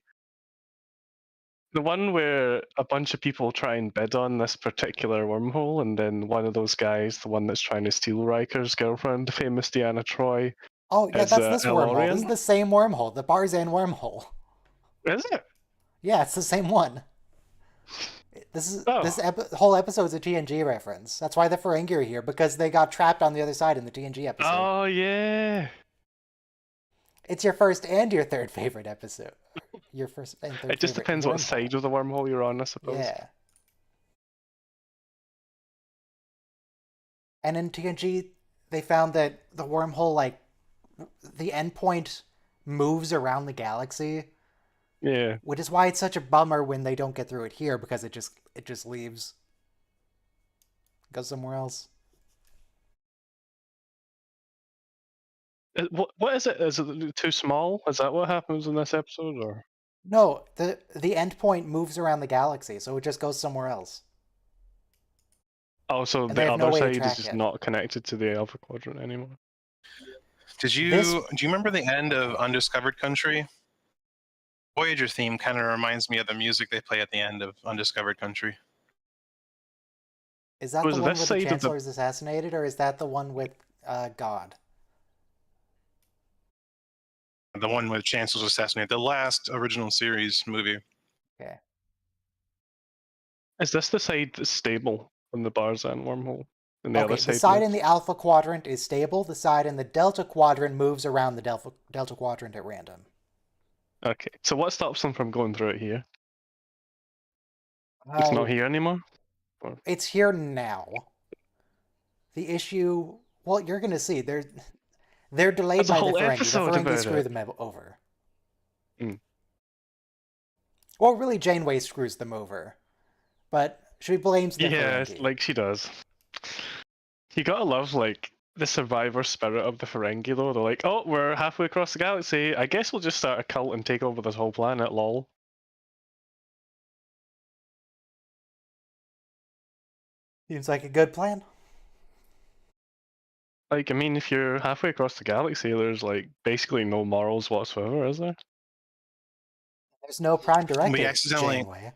The one where a bunch of people try and bid on this particular wormhole, and then one of those guys, the one that's trying to steal Riker's girlfriend, the famous Deanna Troi, Oh, yeah, is that's this wormhole. This is Elorian. the same wormhole, the Barzan wormhole. Is it? Yeah, it's the same one. This whole episode's a TNG reference. That's why the Ferengi are here, because they got trapped on the other side in the TNG episode. Oh, yeah. It's your first and your third favorite episode. Your first and third It just favorite depends what wormhole. side of the wormhole you're on, I suppose. Yeah. And in TNG, they found that the wormhole, like, the endpoint moves around the galaxy. Yeah. Which is why it's such a bummer when they don't get through it here, because it just leaves. Goes somewhere else. What is it? Is it too small? Is that what happens in this episode, or? No, the endpoint moves around the galaxy, so it just goes somewhere else. Oh, so And the they have no other way to side is track just it. not connected to the Alpha Quadrant anymore. Do you remember the end of Undiscovered Country? Voyager theme kind of reminds me of the music they play at the end of Undiscovered Country. Is that Was the one this where the side of the- Chancellor is assassinated, or is that the one with God? The one with Chancellor's assassinated, the last original series movie. Okay. Is this the side that's stable on the Barzan wormhole? And the Okay, other the side side in moves? the Alpha Quadrant is stable. The side in the Delta Quadrant moves around the Delta Quadrant at random. Okay, so what stops them from going through it here? It's not here anymore? It's here now. The issue, well, you're gonna see. They're delayed There's a by the whole Ferengi. The episode Ferengi about screw it. them over. Mm. Well, really, Janeway screws them over, but she blames the Yeah, Ferengi. like she does. You gotta love, like, the survivor spirit of the Ferengi, though. They're like, oh, we're halfway across the galaxy. I guess we'll just start a cult and take over this whole planet, lol. Seems like a good plan. Like, I mean, if you're halfway across the galaxy, there's, like, basically no morals whatsoever, is there? There's no prime directive. We accidentally Janeway.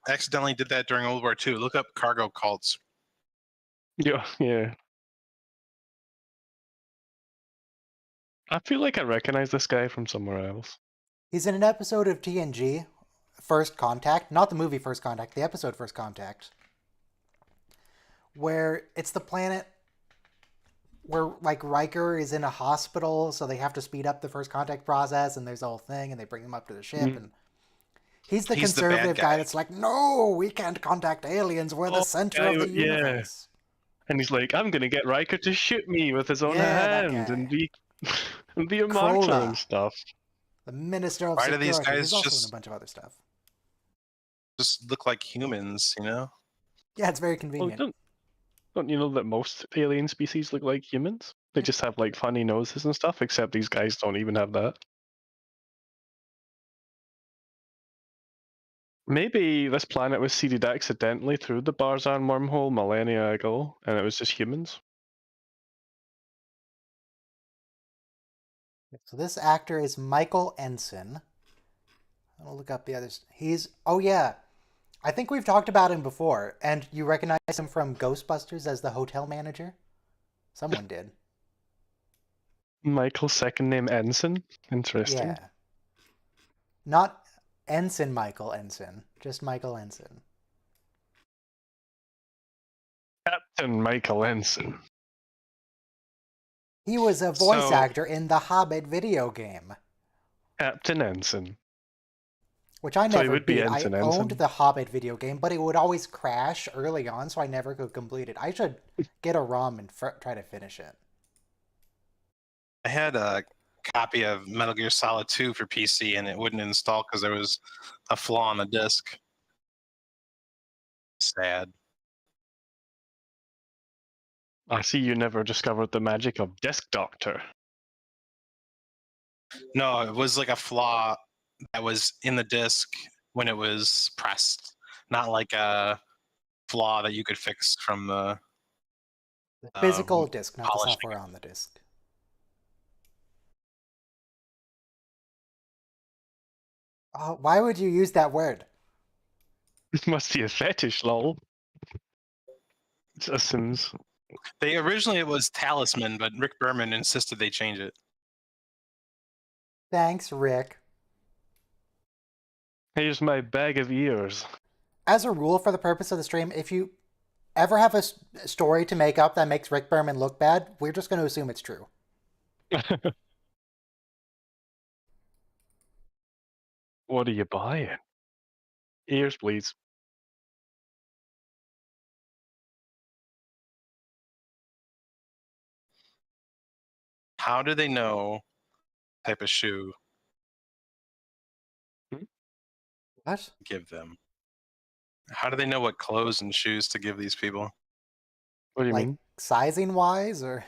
accidentally did that during World War II. Look up cargo cults. Yeah. I feel like I recognize this guy from somewhere else. He's in an episode of TNG, First Contact, not the movie First Contact, the episode First Contact, where it's the planet where, like, Riker is in a hospital, so they have to speed up the First Contact process, and there's a whole thing, and they bring him up to the ship, and he's the conservative bad guy that's like, no, we can't contact aliens, we're the center of the universe. And he's like, I'm gonna get Riker to shoot me with his own Yeah, that hand guy. and be and be a martyr Krola. and stuff. The Minister of Why do these Security. guys He's also in a just bunch of other stuff. look like humans? You know. Yeah, it's very Well, convenient. don't you know that most alien species look like humans? They just have like funny noses and stuff, except these guys don't even have that. Maybe this planet was seeded accidentally through the Barzan wormhole millennia ago, and it was just humans. So this actor is Michael Ensign. I'll look up the others. Oh yeah, I think we've talked about him before, and you recognize him from Ghostbusters as the hotel manager? Someone did. Michael's second name Ensign. Interesting. Yeah. Not Ensign Michael Ensign, just Michael Ensign. Captain Michael Ensign. He was a voice So- actor in the Hobbit video game, Captain Ensign. which I So he never would be beat. Ensign I Ensign. owned the Hobbit video game, but it would always crash early on, so I never could complete it. I should get a ROM and try to finish it. I had a copy of Metal Gear Solid 2 for PC, and it wouldn't install because there was a flaw on the disc. Sad. I see you never discovered the magic of Disc Doctor. No, it was like a flaw that was in the disc when it was pressed, not like a flaw that you could fix from the. The physical Um, disc, not the polishing software on the disc. Why would you use that word? It must be a fetish, lol. Just seems. They originally it was Talisman, but Rick Berman insisted they change it. Thanks, Rick. Here's my bag of ears. As a rule, for the purpose of the stream, if you ever have a story to make up that makes Rick Berman look bad, we're just going to assume it's true. What are you buying? Ears, please. How do they know type of shoe What? to give them? How do they know what clothes and shoes to give these people? What do you Like mean? sizing wise, or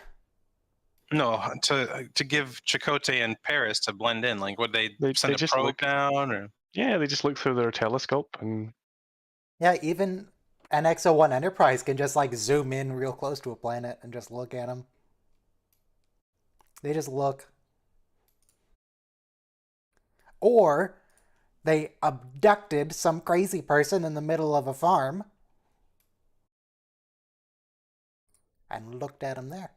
No, to give Chakotay and Paris to blend in. Like, would they send They a just probe look. down, or Yeah, they just look through their telescope and. yeah, even an XO1 Enterprise can just like zoom in real close to a planet and just look at them. They just look. Or they abducted some crazy person in the middle of a farm and looked at him there.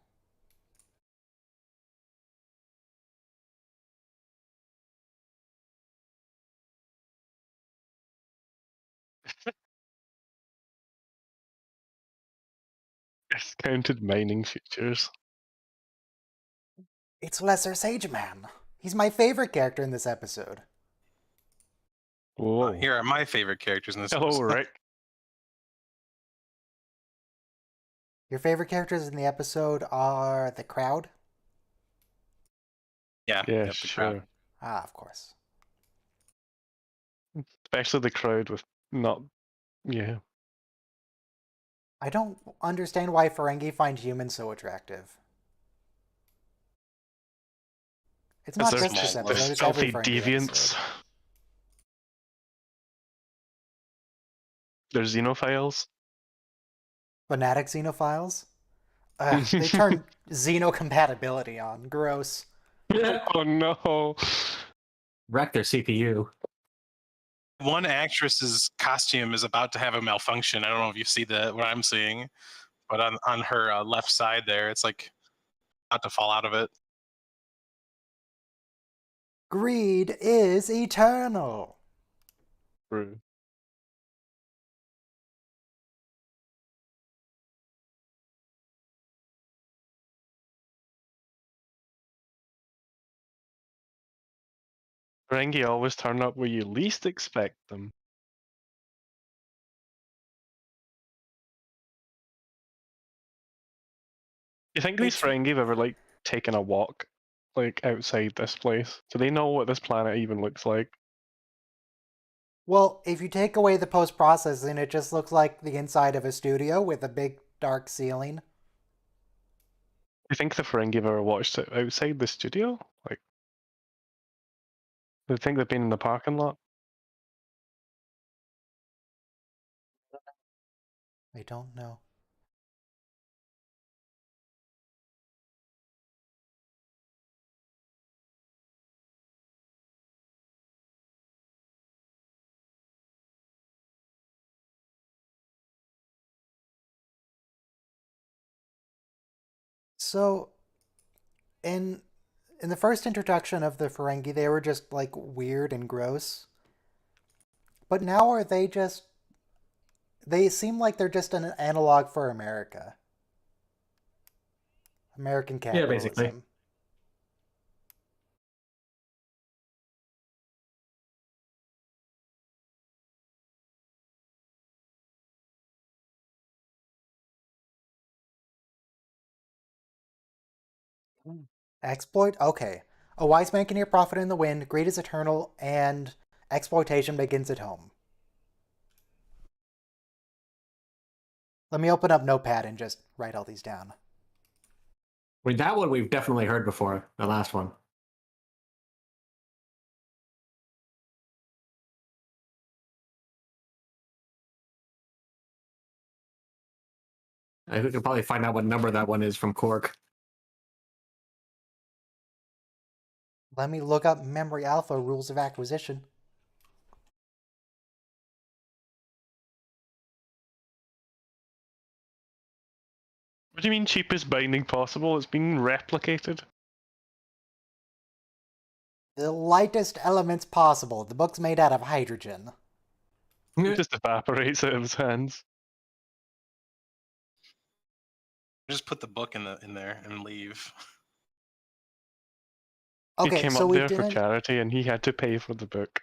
Discounted mining features. It's LeSsEr Sage Man. He's my favorite character in this episode. Whoa. here are my favorite characters in this Hello, episode. Rick. Your favorite characters in the episode are the crowd? Yeah, Yeah, yep, the crowd. sure. Ah, of course. Especially the crowd with not. Yeah. I don't understand why Ferengi find humans so attractive. It's not Because just this small, episode, there's it's every filthy Ferengi deviants. episode. There's xenophiles. Fanatic xenophiles? They turn xenocompatibility on. Gross. Oh no. Wreck their CPU. One actress's costume is about to have a malfunction. I don't know if you see what I'm seeing, but on her left side there, it's like about to fall out of it. Greed is eternal. True. Ferengi always turn up where you least expect them. You think these Ferengi have ever like taken a walk, like outside this place? Do they know what this planet even looks like? Well, if you take away the post-processing, it just looks like the inside of a studio with a big dark ceiling. You think the Ferengi have ever watched it outside the studio? Like, do you think they've been in the parking lot? I don't know. So, in the first introduction of the Ferengi, they were just like weird and gross. But now are they just... They seem like they're just an analog for America. American Yeah, basically. capitalism. Exploit? Okay. A wise man can hear profit in the wind, greed is eternal, and exploitation begins at home. Let me open up Notepad and just write all these down. I mean, that one we've definitely heard before, the last one. I think we could probably find out what number that one is from Cork. Let me look up Memory Alpha rules of acquisition. What do you mean cheapest binding possible? It's been replicated. The lightest elements possible. The book's made out of hydrogen. It just evaporates out of his hands. Just put the book in there and leave. Okay, he came so up we there for didn't... charity and he had to pay for the book.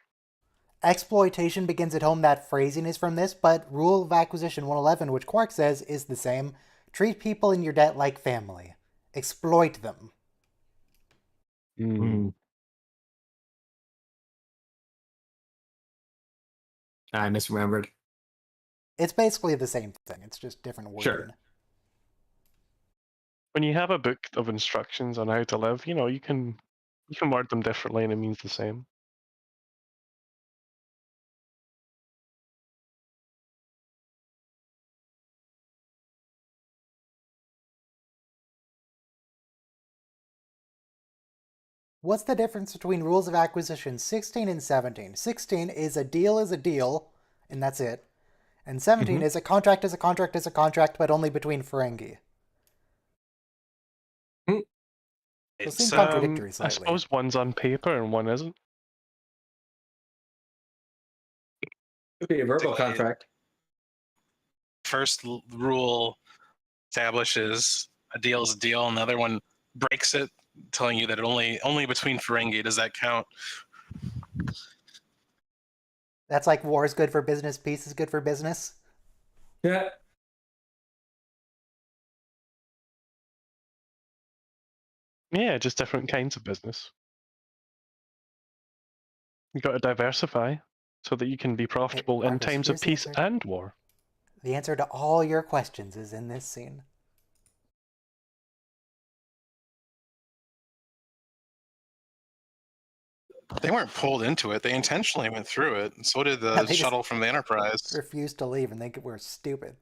Exploitation begins at home, that phrasing is from this, but Rule of Acquisition 111, which Quark says, is the same. Treat people in your debt like family. Exploit them. Mm. I misremembered. It's basically the same thing, it's just different wording. Sure. When you have a book of instructions on how to live, you know, you can word them differently and it means the same. What's the difference between Rules of Acquisition 16 and 17? 16 is a deal, and that's it. And 17 is a contract is a contract is a contract, but only between Ferengi. It seems contradictory slightly. I suppose one's on paper and one isn't. Could be a verbal contract. First rule establishes a deal is a deal, and the other one breaks it, telling you that only between Ferengi does that count. That's like war is good for business, peace is good for business. Yeah. Yeah, just different kinds of business. You got to diversify so that you can be profitable in Marcus, times here's of the peace answer. and war. The answer to all your questions is in this scene. They weren't pulled into it. They intentionally went through it. And so did the they shuttle from the Enterprise. Refused to leave and think we're stupid.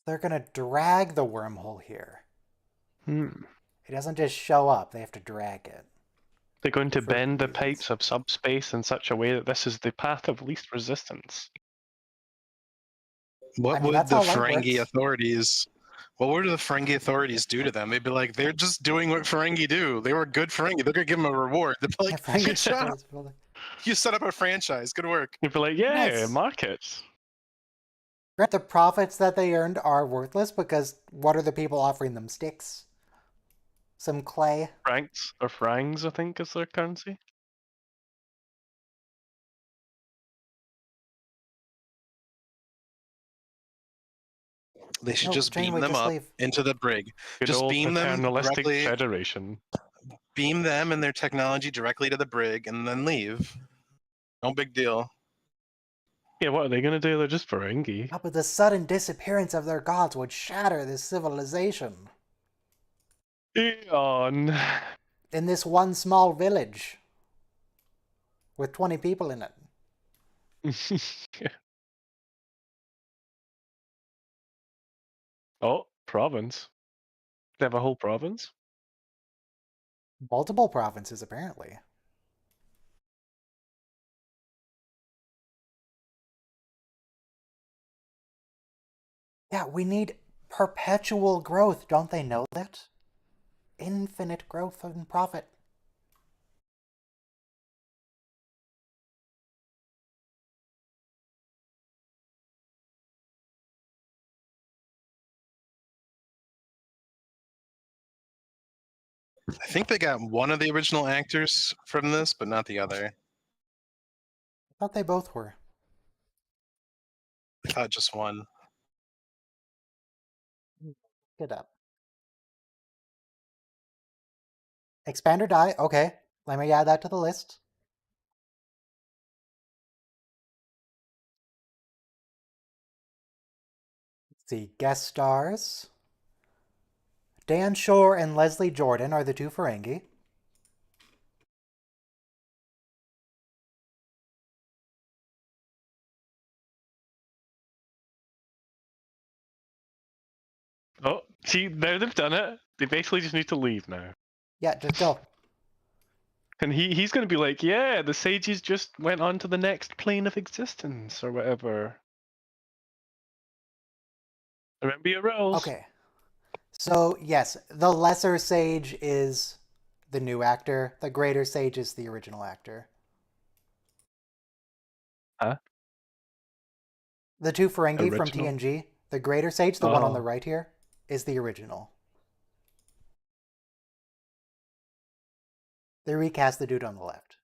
They're gonna drag the wormhole here. It doesn't just show up, they have to drag it. They're going to For bend the reasons. pipes of subspace in such a way that this is the path of least resistance. What I mean, would that's the how light Ferengi works. authorities? What would the Ferengi authorities do to them? They'd be like, they're just doing what Ferengi do. They were good Ferengi. They're gonna give them a reward. They'd be like, Yeah, Ferengi good job. supports building. You set up a franchise. Good work. You'd be like, yeah, Nice. markets. The profits that they earned are worthless because what are the people offering them? Sticks? Some clay? Francs or frangs, I think, is their currency. They should No, just beam Janeway, them just up leave. into the brig. Good Just old beam them paternalistic directly. federation. Beam them and their technology directly to the brig, and then leave. No big deal. Yeah, what are they gonna do? They're just Ferengi. Oh, but the sudden disappearance of their gods would shatter this civilization. Eon. In this one small village. With 20 people in it. Oh, province. They have a whole province? Multiple provinces, apparently. Yeah, we need perpetual growth. Don't they know that? Infinite growth and profit. I think they got one of the original actors from this, but not the other. I thought they both were. I thought just one. Get up. Expand or die? Okay. Let me add that to the list. Let's see. Guest stars. Dan Shore and Leslie Jordan are the two Ferengi. Oh, see, now they've done it. They basically just need to leave now. Yeah, just go. And he's going to be like, yeah, the sages just went on to the next plane of existence, or whatever. Remember your roles. Okay. So, yes, the lesser sage is the new actor. The greater sage is the original actor. Huh? The two Ferengi from Original? TNG, the greater sage, the one on the Oh. right here, is the original. They recast the dude on the left.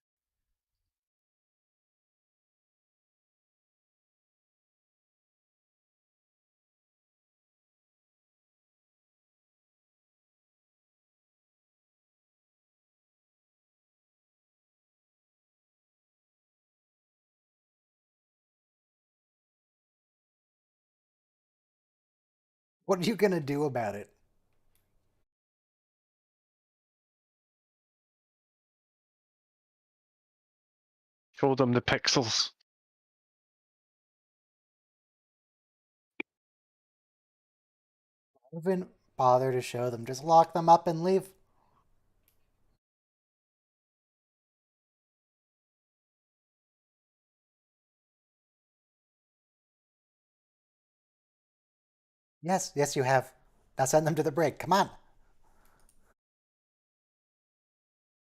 What are you gonna do about it? Show them the pixels. Don't even bother to show them. Just lock them up and leave. Yes, yes, you have. Now send them to the brig. Come on.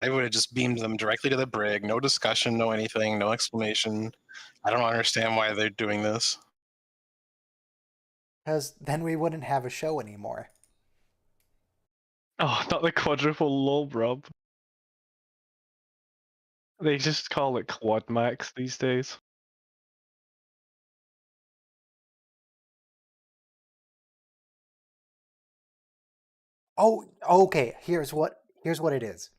I would have just beamed them directly to the brig. No discussion, no anything, no explanation. I don't understand why they're doing this. Because then we wouldn't have a show anymore. Oh, not the quadruple lob rub. They just call it quad max these days. Oh, okay. Here's what it is.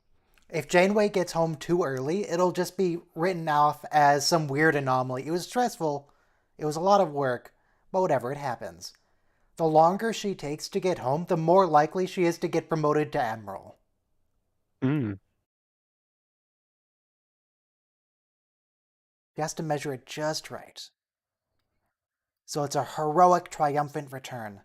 If Janeway gets home too early, it'll just be written off as some weird anomaly. It was stressful. It was a lot of work. But whatever, it happens. The longer she takes to get home, the more likely she is to get promoted to Admiral. Hmm. She has to measure it just right. So it's a heroic, triumphant return.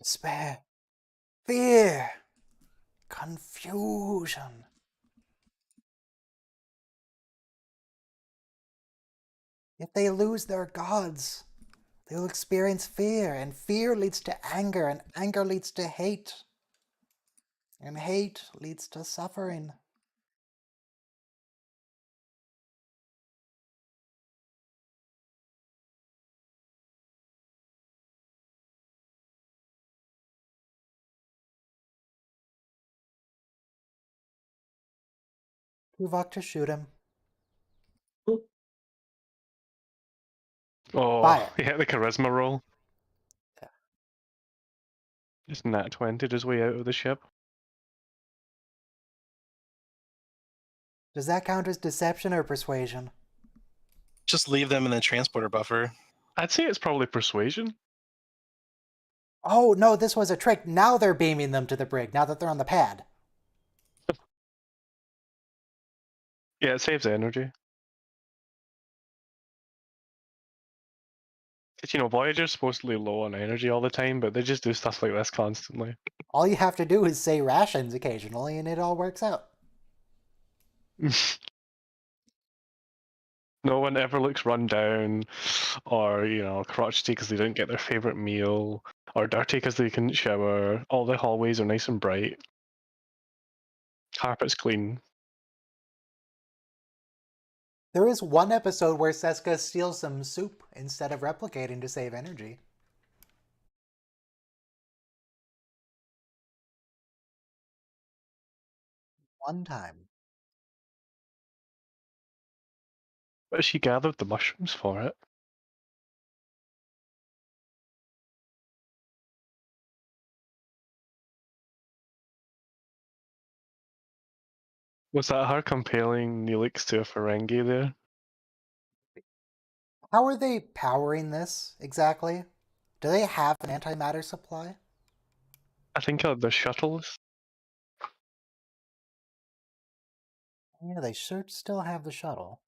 despair, fear, confusion. If they lose their gods, they will experience fear, and fear leads to anger, and anger leads to hate, and hate leads to suffering. Tuvok to shoot him. Oh, Fire. yeah, the charisma roll. Yeah. Just nat 20 his way out of the ship. Does that count as deception or persuasion? Just leave them in the transporter buffer. I'd say it's probably persuasion. Oh, no, this was a trick. Now they're beaming them to the brig, now that they're on the pad. Yeah, it saves energy. Because, you know, Voyager's supposedly low on energy all the time, but they just do stuff like this constantly. All you have to do is say rations occasionally, and it all works out. No one ever looks run down, or, you know, crotchety because they didn't get their favorite meal, or dirty because they couldn't shower. All the hallways are nice and bright. Carpet's clean. There is one episode where Seska steals some soup instead of replicating to save energy. One time. But she gathered the mushrooms for it. Was that her comparing Neelix to a Ferengi there? How are they powering this exactly? Do they have an antimatter supply? I think the shuttles. Yeah, they should still have the shuttle.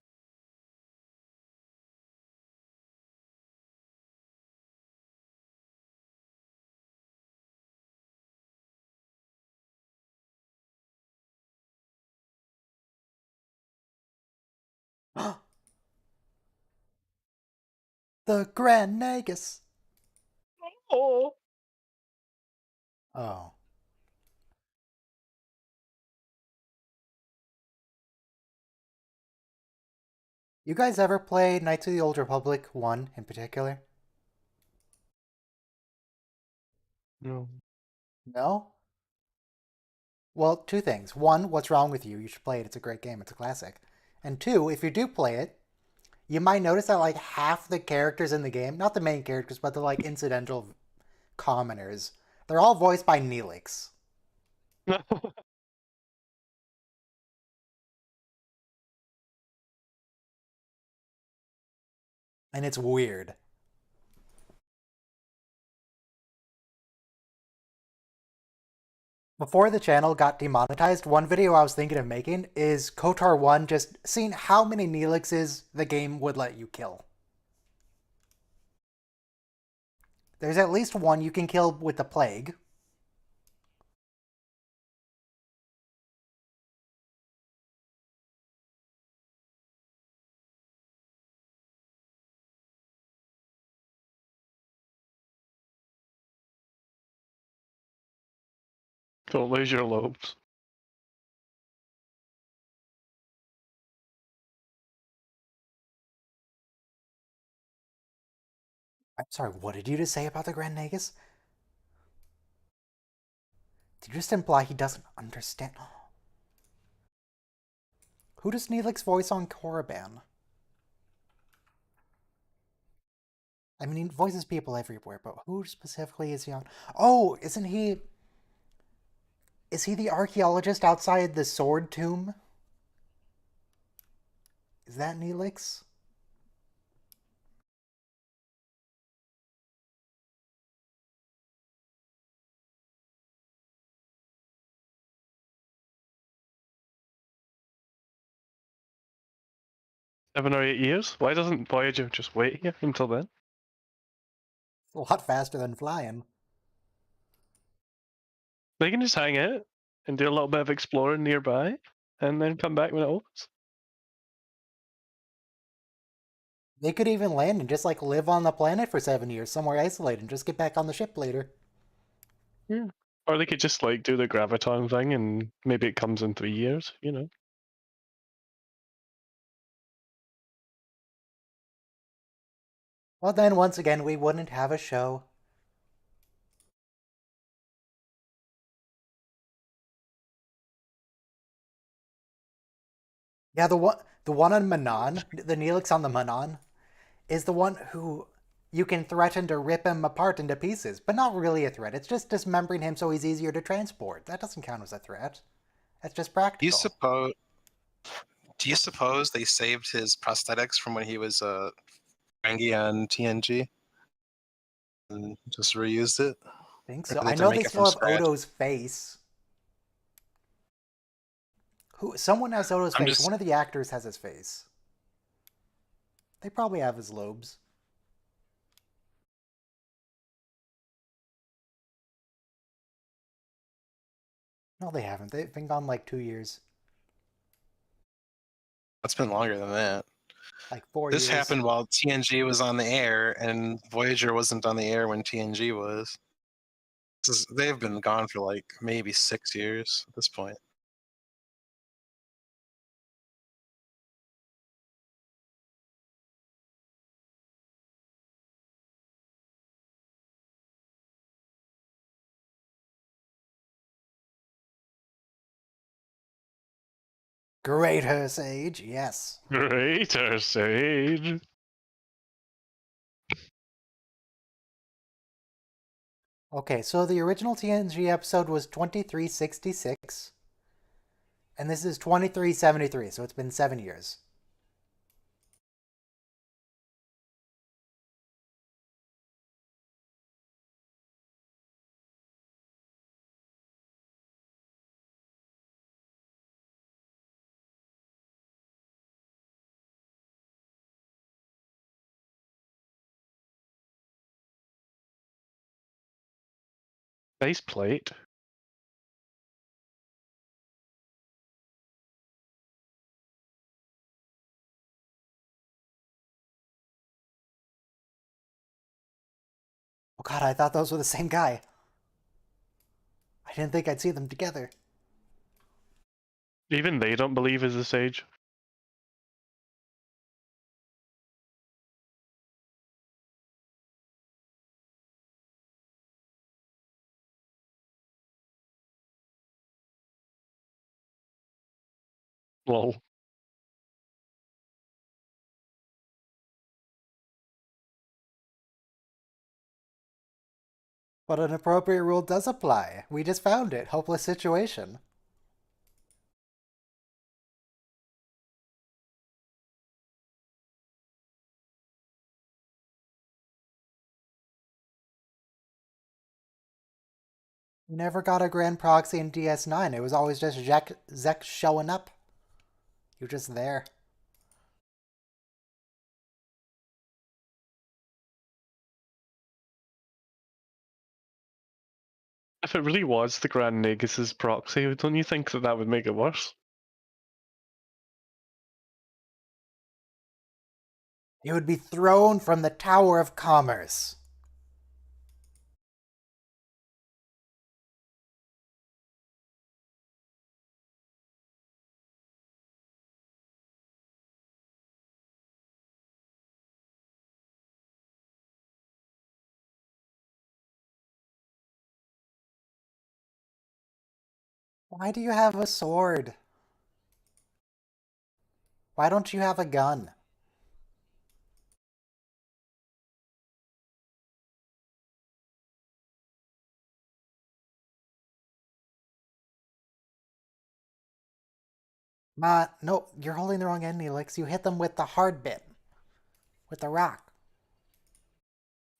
The Grand Nagus! Oh! Oh. You guys ever play Knights of the Old Republic 1 in particular? No. No? Well, two things. One, what's wrong with you? You should play it. It's a great game. It's a classic. And two, if you do play it, you might notice that like half the characters in the game, not the main characters, but the like incidental commoners, they're all voiced by Neelix. And it's weird. Before the channel got demonetized, one video I was thinking of making is KOTOR 1 just seeing how many Neelixes the game would let you kill. There's at least one you can kill with the plague. Don't lose your lobes. I'm sorry, what did you just say about the Grand Nagus? Did you just imply he doesn't understand? Who does Neelix voice on Korriban? I mean, he voices people everywhere, but who specifically is he on? Oh, isn't he... Is he the archaeologist outside the sword tomb? Is that Neelix? Seven or 8 years? Why doesn't Voyager just wait here until then? A lot faster than flying. They can just hang out and do a little bit of exploring nearby, and then come back when it opens. They could even land and just like live on the planet for 7 years, somewhere isolated, and just get back on the ship later. Yeah. Or they could just like do the graviton thing, and maybe it comes in 3 years. You know. Well, then once again, we wouldn't have a show. Yeah, the one on Manon, the Neelix on the Manon, is the one who you can threaten to rip him apart into pieces, but not really a threat. It's just dismembering him so he's easier to transport. That doesn't count as a threat. That's just practical. Do you suppose they saved his prosthetics from when he was Ferengi on TNG and just reused it? I think Or so. did they I have to know make they it still from have scratch? Odo's face. Someone has Odo's face. One of the actors has his face. They probably have his lobes. No, they haven't. They've been gone like 2 years. It's been longer than that. Like 4 This years. happened while TNG was on the air, and Voyager wasn't on the air when TNG was. They've been gone for like maybe 6 years at this point. Greater SaGe, yes. Greater SaGe. Okay, so the original TNG episode was 2366. And this is 2373, so it's been 7 years. Nice plate. Oh god, I thought those were the same guy. I didn't think I'd see them together. Even they don't believe is a SaGe. Lol. But an appropriate rule does apply. We just found it. Hopeless situation. We never got a grand proxy in DS9. It was always just Zek showing up. You're just there. If it really was the Grand Negus's proxy, don't you think that that would make it worse? He would be thrown from the Tower of Commerce. Why do you have a sword? Why don't you have a gun? No, you're holding the wrong end, Neelix. You hit them with the hard bit. With the rock.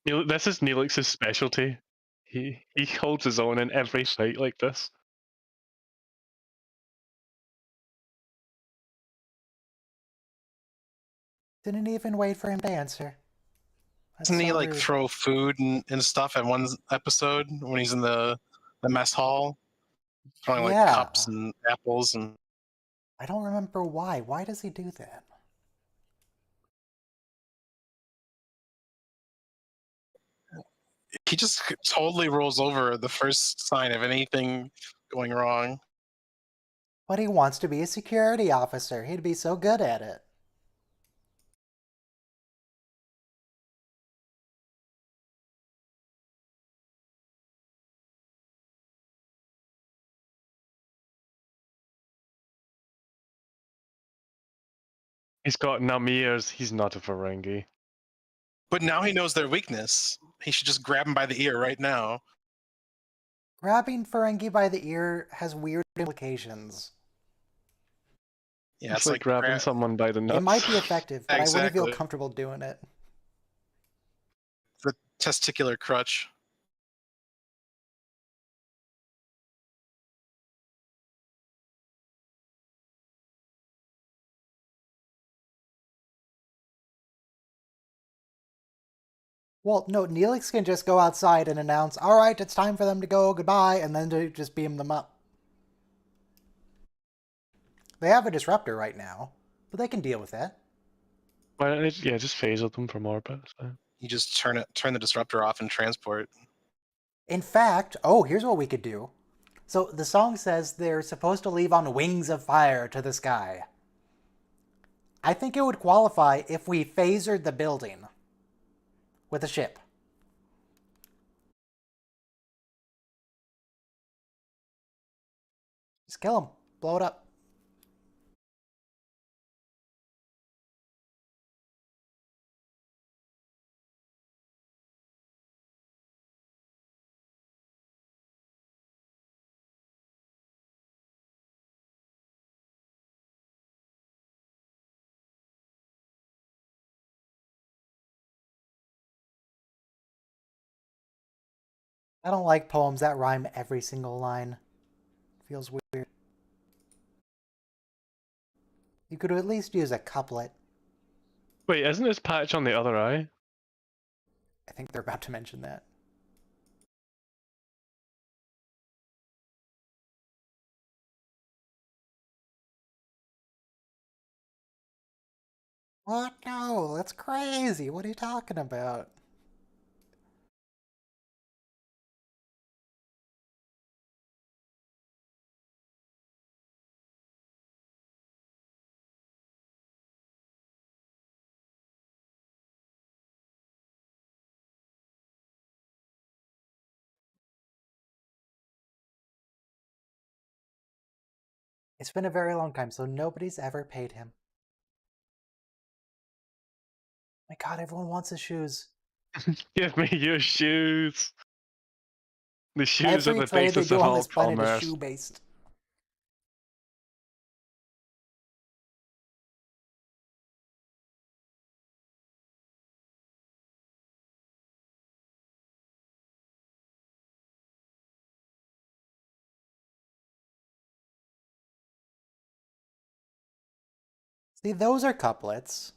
This is Neelix's specialty. He holds his own in every fight like this. Didn't even wait for him to answer. That's Doesn't he so like rude. throw food and stuff at one episode when he's in the mess hall? throwing like Yeah. cups and apples, and I don't remember why. Why does he do that? he just totally rolls over the first sign of anything going wrong. But he wants to be a security officer. He'd be so good at it. He's got numb ears. He's not a Ferengi. But now he knows their weakness. He should just grab him by the ear right now. Grabbing Ferengi by the ear has weird implications. Yeah, It's like grabbing someone by the nuts. It might be effective, but I wouldn't feel Exactly. comfortable doing it. The testicular crutch. Well, no, Neelix can just go outside and announce, all right, it's time for them to go, goodbye, and then to just beam them up. They have a disruptor right now, but they can deal with that. Why don't they, yeah, just phaser them from orbit. So. You just turn the disruptor off and transport. In fact, oh, here's what we could do. So the song says they're supposed to leave on wings of fire to the sky. I think it would qualify if we phasered the building with a ship. Just kill them. Blow it up. I don't like poems that rhyme every single line. Feels weird. You could at least use a couplet. Wait, isn't this patch on the other eye? I think they're about to mention that. What? No, that's crazy. What are you talking about? It's been a very long time, so nobody's ever paid him. My god, everyone wants his shoes. Give me your shoes. The shoes Every are the trade they basis do of on all this planet is commerce. shoe-based. See, those are couplets.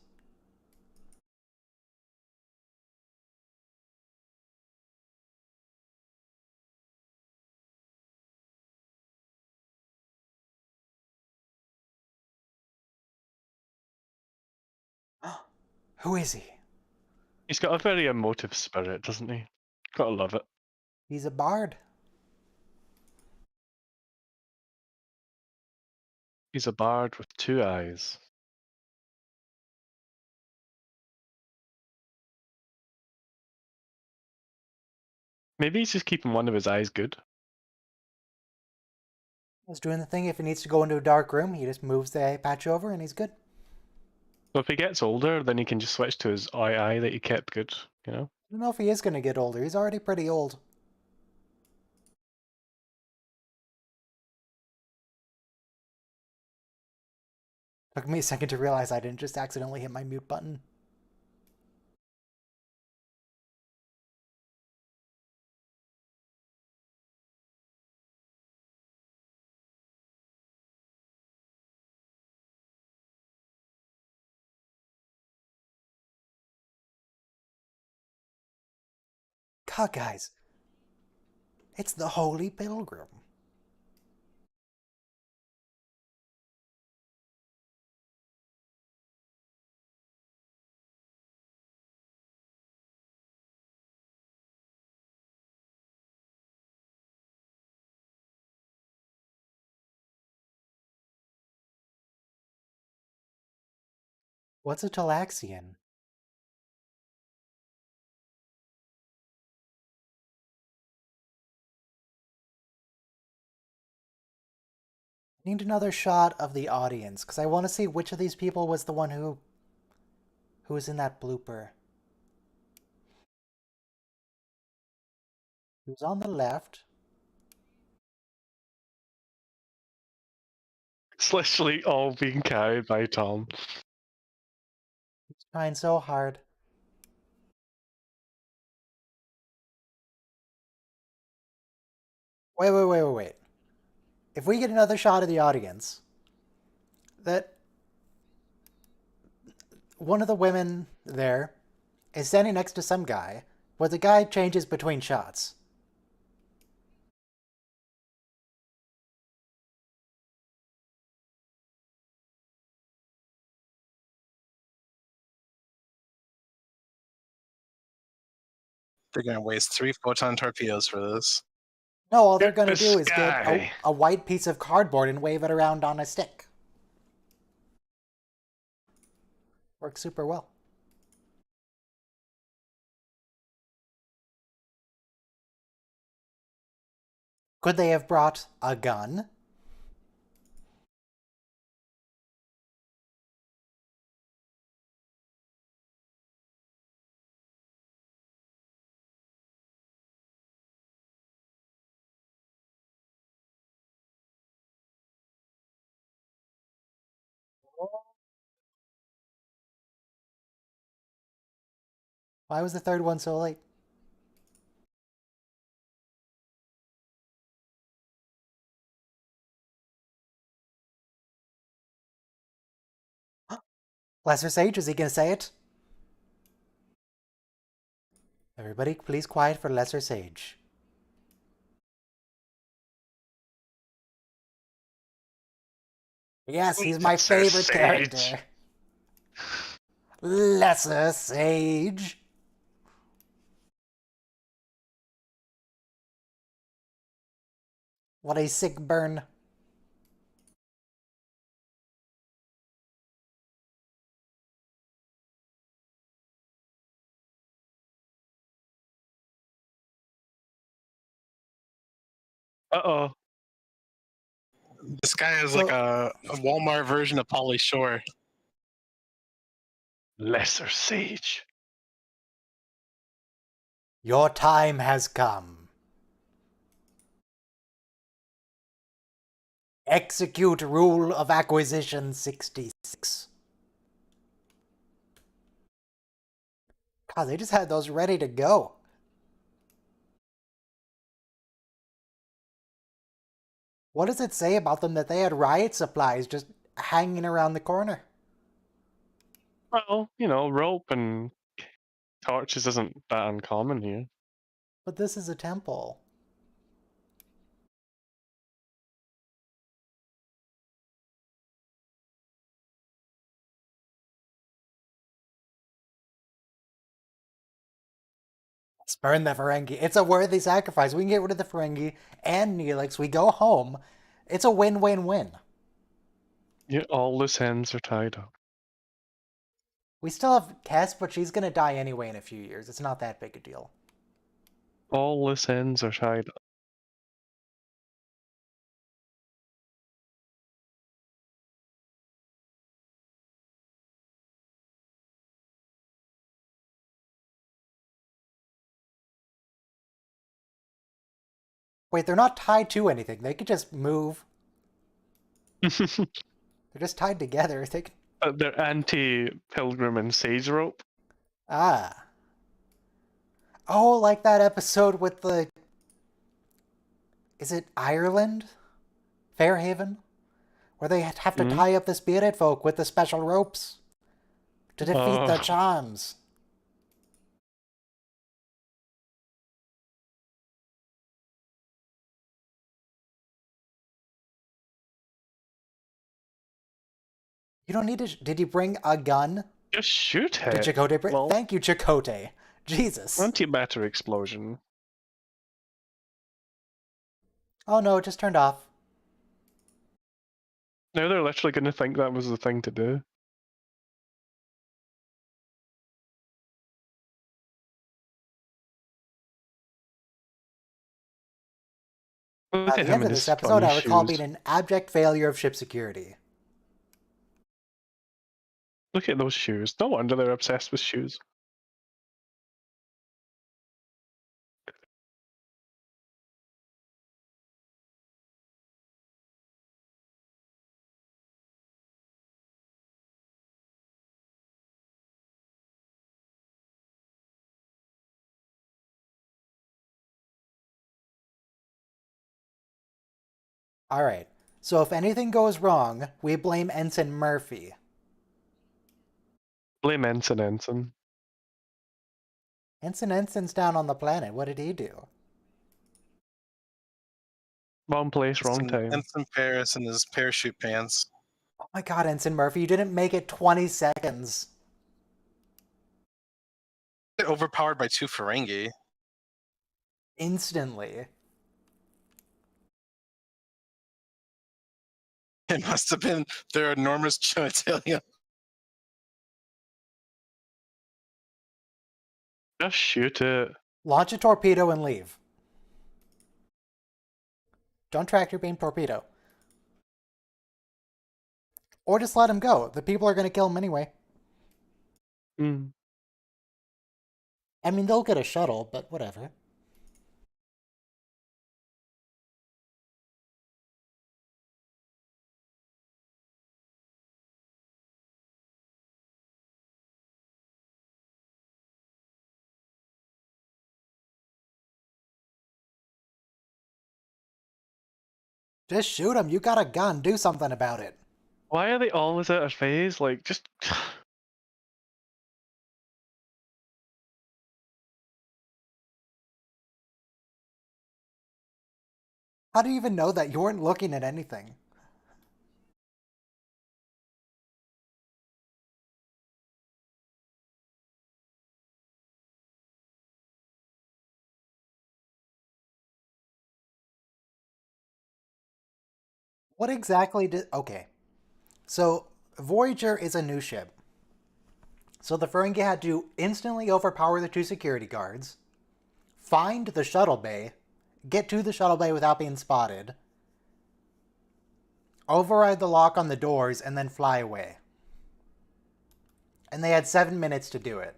Who is he? He's got a very emotive spirit, doesn't he? Gotta love it. He's a bard. He's a bard with two eyes. Maybe he's just keeping one of his eyes good. He's doing the thing. If he needs to go into a dark room, he just moves the eye patch over and he's good. So if he gets older, then he can just switch to his eye that he kept good, you know? I don't know if he is going to get older. He's already pretty old. Took me a second to realize I didn't just accidentally hit my mute button. God, guys. It's the Holy Pilgrim. What's a Talaxian? I need another shot of the audience, because I want to see which of these people was the one who was in that blooper. Who's on the left? It's literally all being carried by Tom. He's trying so hard. Wait. If we get another shot of the audience, that one of the women there is standing next to some guy, where the guy changes between shots. They're gonna waste 3 photon torpedoes for this. No, all they're Get going to the do is get sky. a white piece of cardboard and wave it around on a stick. Works super well. Could they have brought a gun? Why was the third one so late? Lesser Sage, is he going to say it? Everybody, please quiet for Lesser Sage. Yes, he's my Lesser favorite Sage. character. Lesser Sage. What a sick burn. Uh-oh. This guy is So- like a Walmart version of Pauly Shore. Lesser Sage. Your time has come. Execute Rule of Acquisition 66. God, they just had those ready to go. What does it say about them that they had riot supplies just hanging around the corner? Well, rope and torches isn't that uncommon here. But this is a temple. Let's burn the Ferengi. It's a worthy sacrifice. We can get rid of the Ferengi and Neelix. We go home. It's a win-win-win. Yeah, all loose ends are tied up. We still have Kess, but she's gonna die anyway in a few years. It's not that big a deal. All loose ends are tied up. Wait, they're not tied to anything. They could just move. They're just tied together. They can... They're anti-pilgrim and sage rope. Ah. Oh, like that episode with the... Is it Ireland? Fairhaven? Where they have to tie up the spirit folk with the special ropes to defeat the charms. You don't need to... Did you bring a gun? Just shoot it. Did Chakotay bring... Well, Thank you, Chakotay. Jesus. antimatter explosion. Oh no, it just turned off. Now they're literally going to think that was the thing to do. Look By at the him end in of his this episode, I scunny recall shoes. being an abject failure of ship security. Look at those shoes. No wonder they're obsessed with shoes. Alright, so if anything goes wrong, we blame Ensign Murphy. Blame Ensign. Ensign's down on the planet. What did he do? Wrong place, wrong time. Ensign Paris in his parachute pants. Oh my god, Ensign Murphy, you didn't make it 20 seconds. Overpowered by 2 Ferengi. Instantly. It must have been their enormous genitalia. Just shoot it. Launch a torpedo and leave. Don't tractor beam torpedo. Or just let him go. The people are going to kill him anyway. Hmm. I mean, they'll get a shuttle, but whatever. Just shoot him. You got a gun. Do something about it. Why are they always out of phase? Like, just... How do you even know that? You weren't looking at anything. What exactly did... Okay. So, Voyager is a new ship. So the Ferengi had to instantly overpower the 2 security guards, find the shuttle bay, get to the shuttle bay without being spotted, override the lock on the doors, and then fly away. And they had 7 minutes to do it.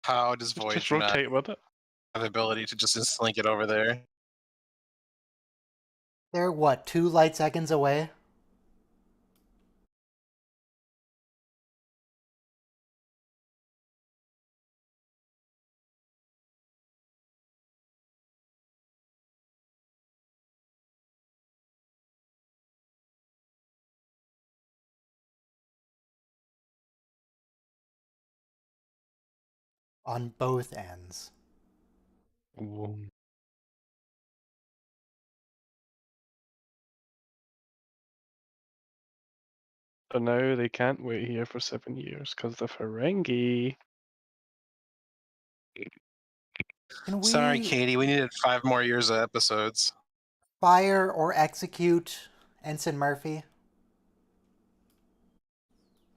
How does just Voyager not rotate with it. have the ability to just instantly get over there? They're, what, 2 light seconds away? On both ends. Ooh. So now they can't wait here for 7 years because the Ferengi... Can we Sorry, Katie, we needed 5 more years of episodes. fire or execute Ensign Murphy?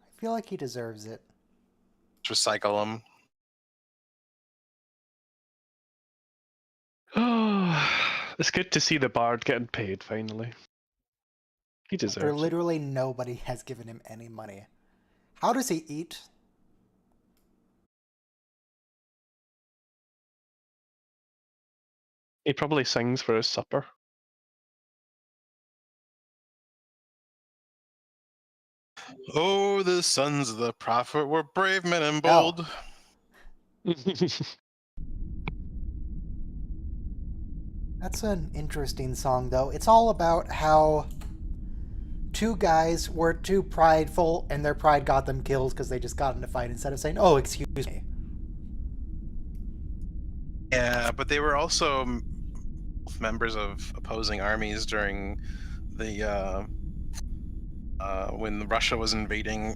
I feel like he deserves it. Just recycle them. Oh, it's good to see the Bard getting paid finally. He deserves After it. literally nobody has given him any money. How does he eat? He probably sings for his supper. Oh, the sons of the prophet were brave men and No. bold. That's an interesting song, though. It's all about how 2 guys were too prideful and their pride got them killed because they just got in a fight instead of saying, oh, excuse me. Yeah, but they were also members of opposing armies during the when Russia was invading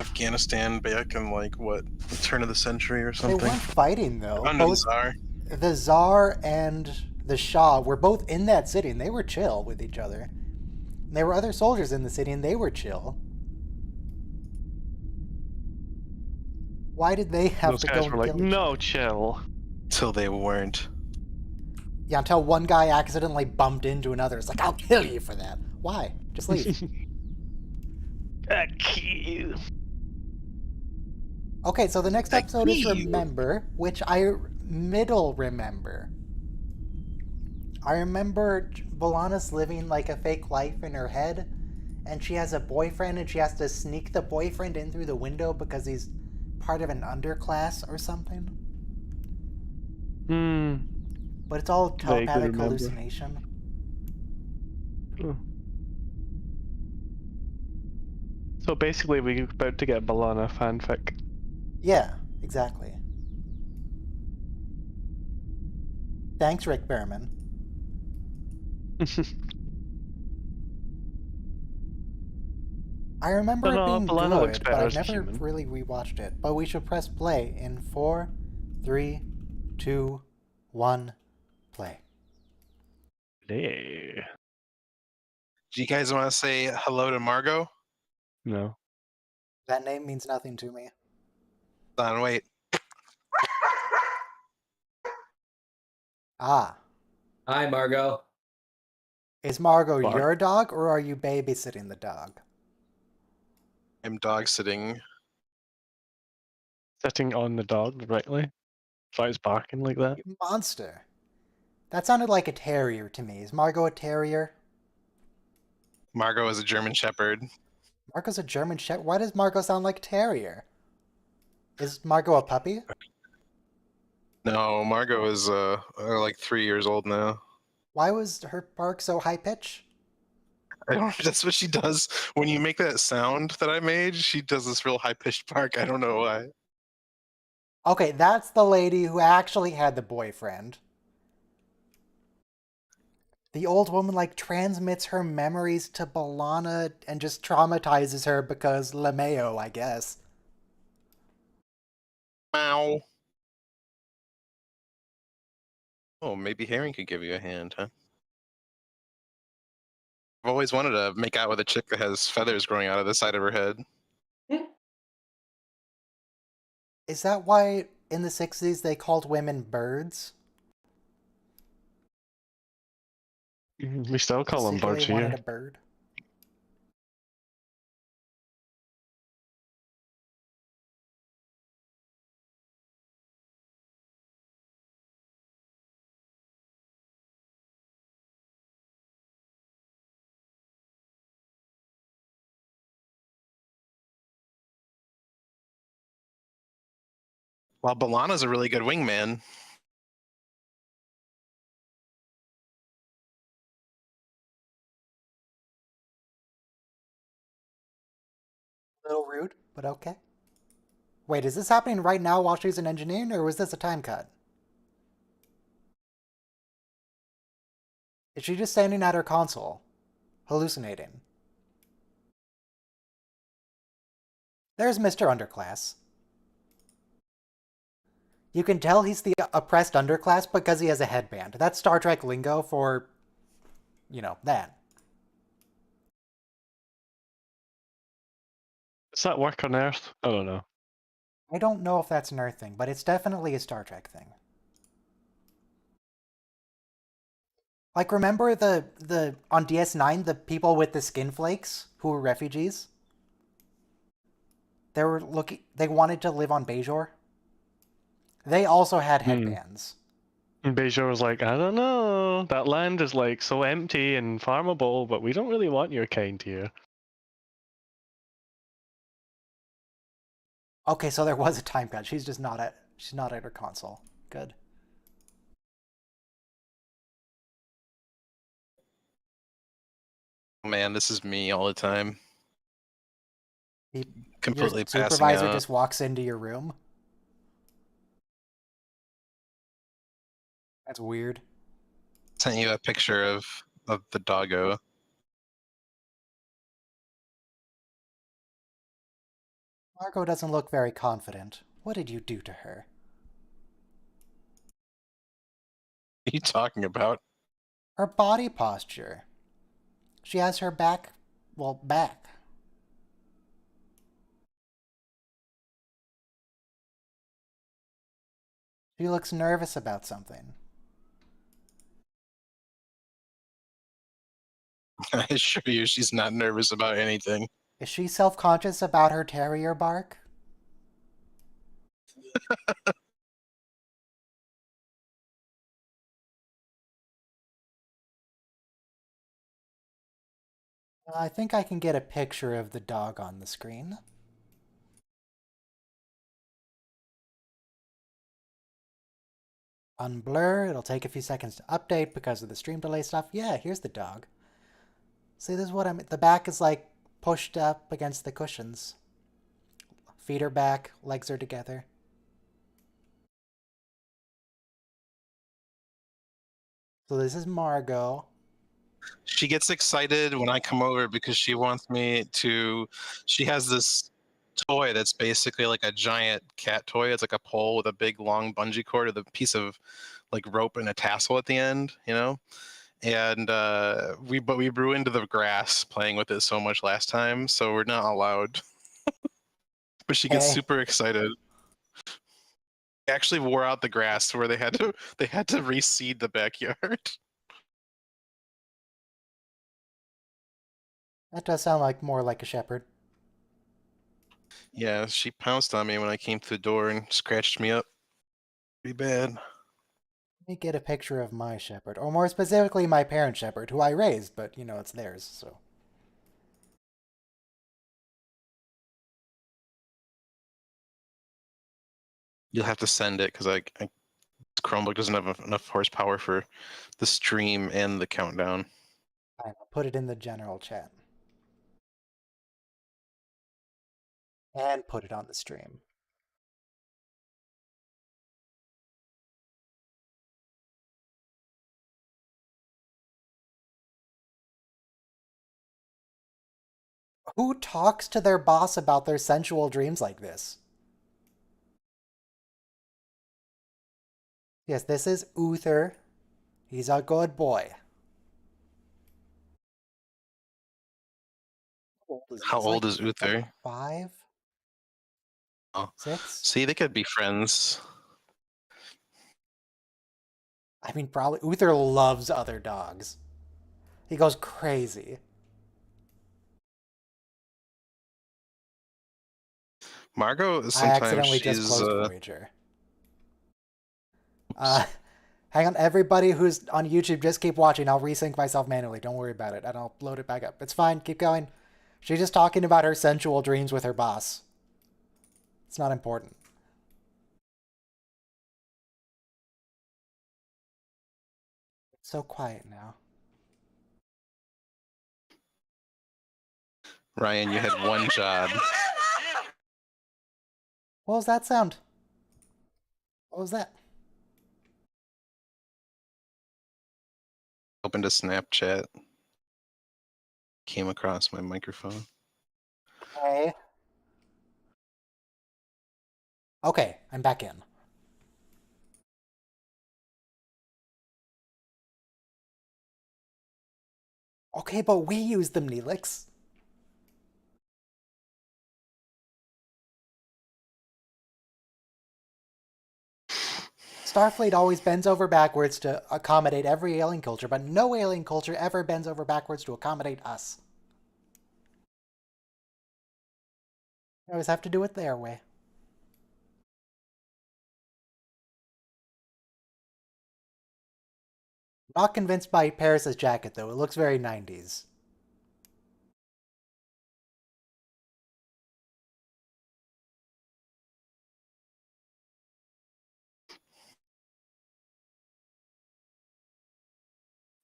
Afghanistan back in like what, the turn of the century or They something. weren't fighting though. Under the Both Tsar. the Tsar and the Shah were both in that city, and they were chill with each other. And there were other soldiers in the city, and they were chill. Why did they have Those to go guys and were like, kill each no, other? chill. Till they weren't. Yeah, until one guy accidentally bumped into another. It's like, I'll kill you for that. Why? Just leave. You. Okay, so the next Like episode is you. Remember, which I middle remember. I remember Bolana's living like a fake life in her head, and she has a boyfriend, and she has to sneak the boyfriend in through the window because he's part of an underclass or something. But it's all Vaguely telepathic remember. hallucination. So basically, we're about to get Balana fanfic. Yeah, exactly. Thanks, Rick Berman. I remember No, it being Balana looks good, better but I've as a never human. really rewatched it. But we should press play in 4, 3, 2, 1, play. Yeah. Do you guys want to say hello to Margot? No. That name means nothing to me. Hold on, wait. Ah. Hi, Margot. Is Margot Bark. your dog, or are you babysitting the dog? I'm dog sitting. Sitting on the dog directly. So it's barking like that. You monster. That sounded like a terrier to me. Is Margot a terrier? Margot is a German Shepherd. Margot's a German Shepherd. Why does Margot sound like terrier? Is Margot a puppy? No, Margot is like 3 years old now. Why was her bark so high pitch? I don't. That's what she does when you make that sound that I made. She does this real high pitched bark. I don't know why. Okay, that's the lady who actually had the boyfriend. The old woman, like, transmits her memories to Balana and just traumatizes her because LeMayo, I guess. Meow. Oh, maybe Herring could give you a hand, huh? I've always wanted to make out with a chick that has feathers growing out of the side of her head. Is that why in the 60s they called women birds? We still call them Secretly birds wanted here. a bird? Well, Balana's a really good wingman. A little rude, but okay. Wait, is this happening right now while she's in engineering, or was this a time cut? Is she just standing at her console, hallucinating? There's Mr. Underclass. You can tell he's the oppressed underclass because he has a headband. That's Star Trek lingo for, you know, that. Does that work on Earth? I don't know. I don't know if that's an Earth thing, but it's definitely a Star Trek thing. Like, remember the on DS9, the people with the skin flakes who were refugees? They wanted to live on Bajor. They also had headbands. And Bejor was like, I don't know. That land is like so empty and farmable, but we don't really want your kind here. Okay, so there was a time cut. She's not at her console. Good. Man, this is me all the time. Completely Your passing supervisor out. just walks into your room. That's weird. Sent you a picture of the doggo. Margot doesn't look very confident. What did you do to her? What are you talking about? Her body posture. She has her back, well, back. She looks nervous about something. I assure you, she's not nervous about anything. Is she self-conscious about her terrier bark? I think I can get a picture of the dog on the screen. Unblur, it'll take a few seconds to update because of the stream delay stuff. Yeah, here's the dog. See, this is what I'm... The back is like pushed up against the cushions. Feet are back, legs are together. So this is Margot. She gets excited when I come over because she wants me to. She has this toy that's basically like a giant cat toy. It's like a pole with a big long bungee cord with a piece of like rope and a tassel at the end, you know. And we grew into the grass playing with it so much last time, so we're not allowed. But she gets Okay. super excited. They actually wore out the grass where they had to reseed the backyard. That does sound like more like a shepherd. Yeah, she pounced on me when I came through the door and scratched me up pretty bad. Let me get a picture of my shepherd, or more specifically my parent shepherd, who I raised, but you know, it's theirs, so. You'll have to send it because Chromebook doesn't have enough horsepower for the stream and the countdown. I'll put it in the general chat. And put it on the stream. Who talks to their boss about their sensual dreams like this? Yes, this is Uther. He's a good boy. How old is Uther? 5? Oh. 6? See, they could be friends. I mean, probably Uther loves other dogs. He goes crazy. Margot, I sometimes accidentally just she's closed Voyager. Hang on, everybody who's on YouTube, just keep watching. I'll resync myself manually. Don't worry about it, and I'll load it back up. It's fine. Keep going. She's just talking about her sensual dreams with her boss. It's not important. It's so quiet now. Ryan, you had one job. What was that sound? What was that? Opened a Snapchat. Came across my microphone. Okay. Okay, I'm back in. Okay, but we use them, Neelix. Starfleet always bends over backwards to accommodate every alien culture, but no alien culture ever bends over backwards to accommodate us. They always have to do it their way. Not convinced by Paris's jacket, though. It looks very 90s.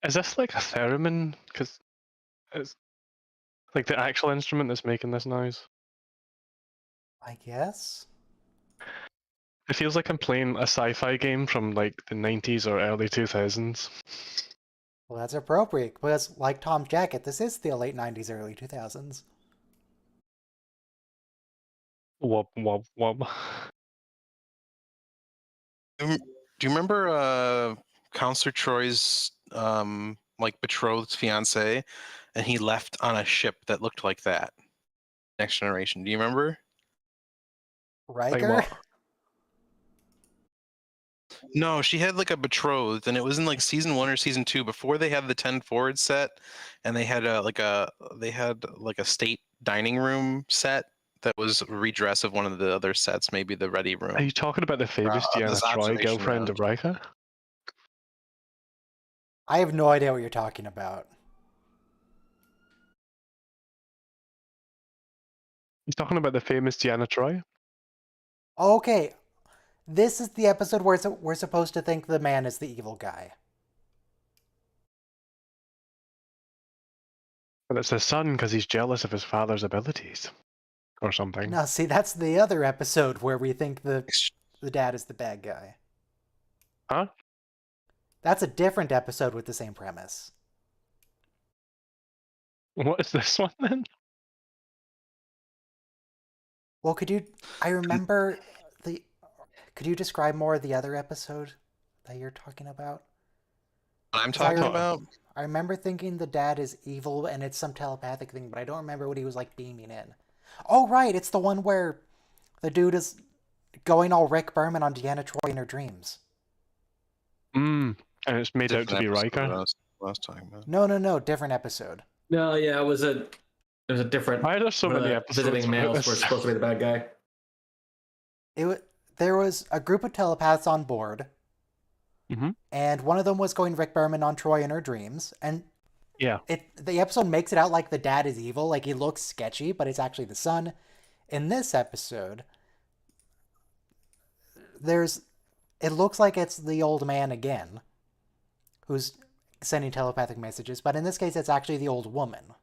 Is this like a theremin? Because it's like the actual instrument that's making this noise. I guess? It feels like I'm playing a sci-fi game from like the 90s or early 2000s. Well, that's appropriate, because like Tom's jacket, this is the late 90s, early 2000s. Wub wub wub. Do you remember Counselor Troy's like betrothed fiance, and he left on a ship that looked like that? Next Generation. Do you remember? Like Riker? what? No, she had like a betrothed, and it was in like season 1 or season 2 before they had the 10 forward set, and they had a state dining room set that was a redress of one of the other sets, maybe the ready room. Are you talking about the famous of Deanna this Troy observation girlfriend round. of Riker? I have no idea what you're talking about. You talking about the famous Deanna Troy? Okay, this is the episode where we're supposed to think the man is the evil guy. But it's his son because he's jealous of his father's abilities, or something. No, see, that's the other episode where we think the dad is the bad guy. Huh? That's a different episode with the same premise. What is this one then? Well, I remember the... Could you describe more of the other episode that you're talking about? What I'm 'Cause talking about? I remember thinking the dad is evil and it's some telepathic thing, but I don't remember what he was like beaming in. Oh, right, it's the one where the dude is going all Rick Berman on Deanna Troy in her dreams. And it's made out to be Different episode Riker. that I was talking about. No, different episode. No, yeah, it was a different. Why are there so where many the episodes? visiting about males this? were supposed to be the bad guy. There was a group of telepaths on board, and one of them was going Rick Berman on Troy in her dreams, and Yeah. the episode makes it out like the dad is evil, like he looks sketchy, but it's actually the son. In this episode, it looks like it's the old man again, who's sending telepathic messages, but in this case, it's actually the old woman.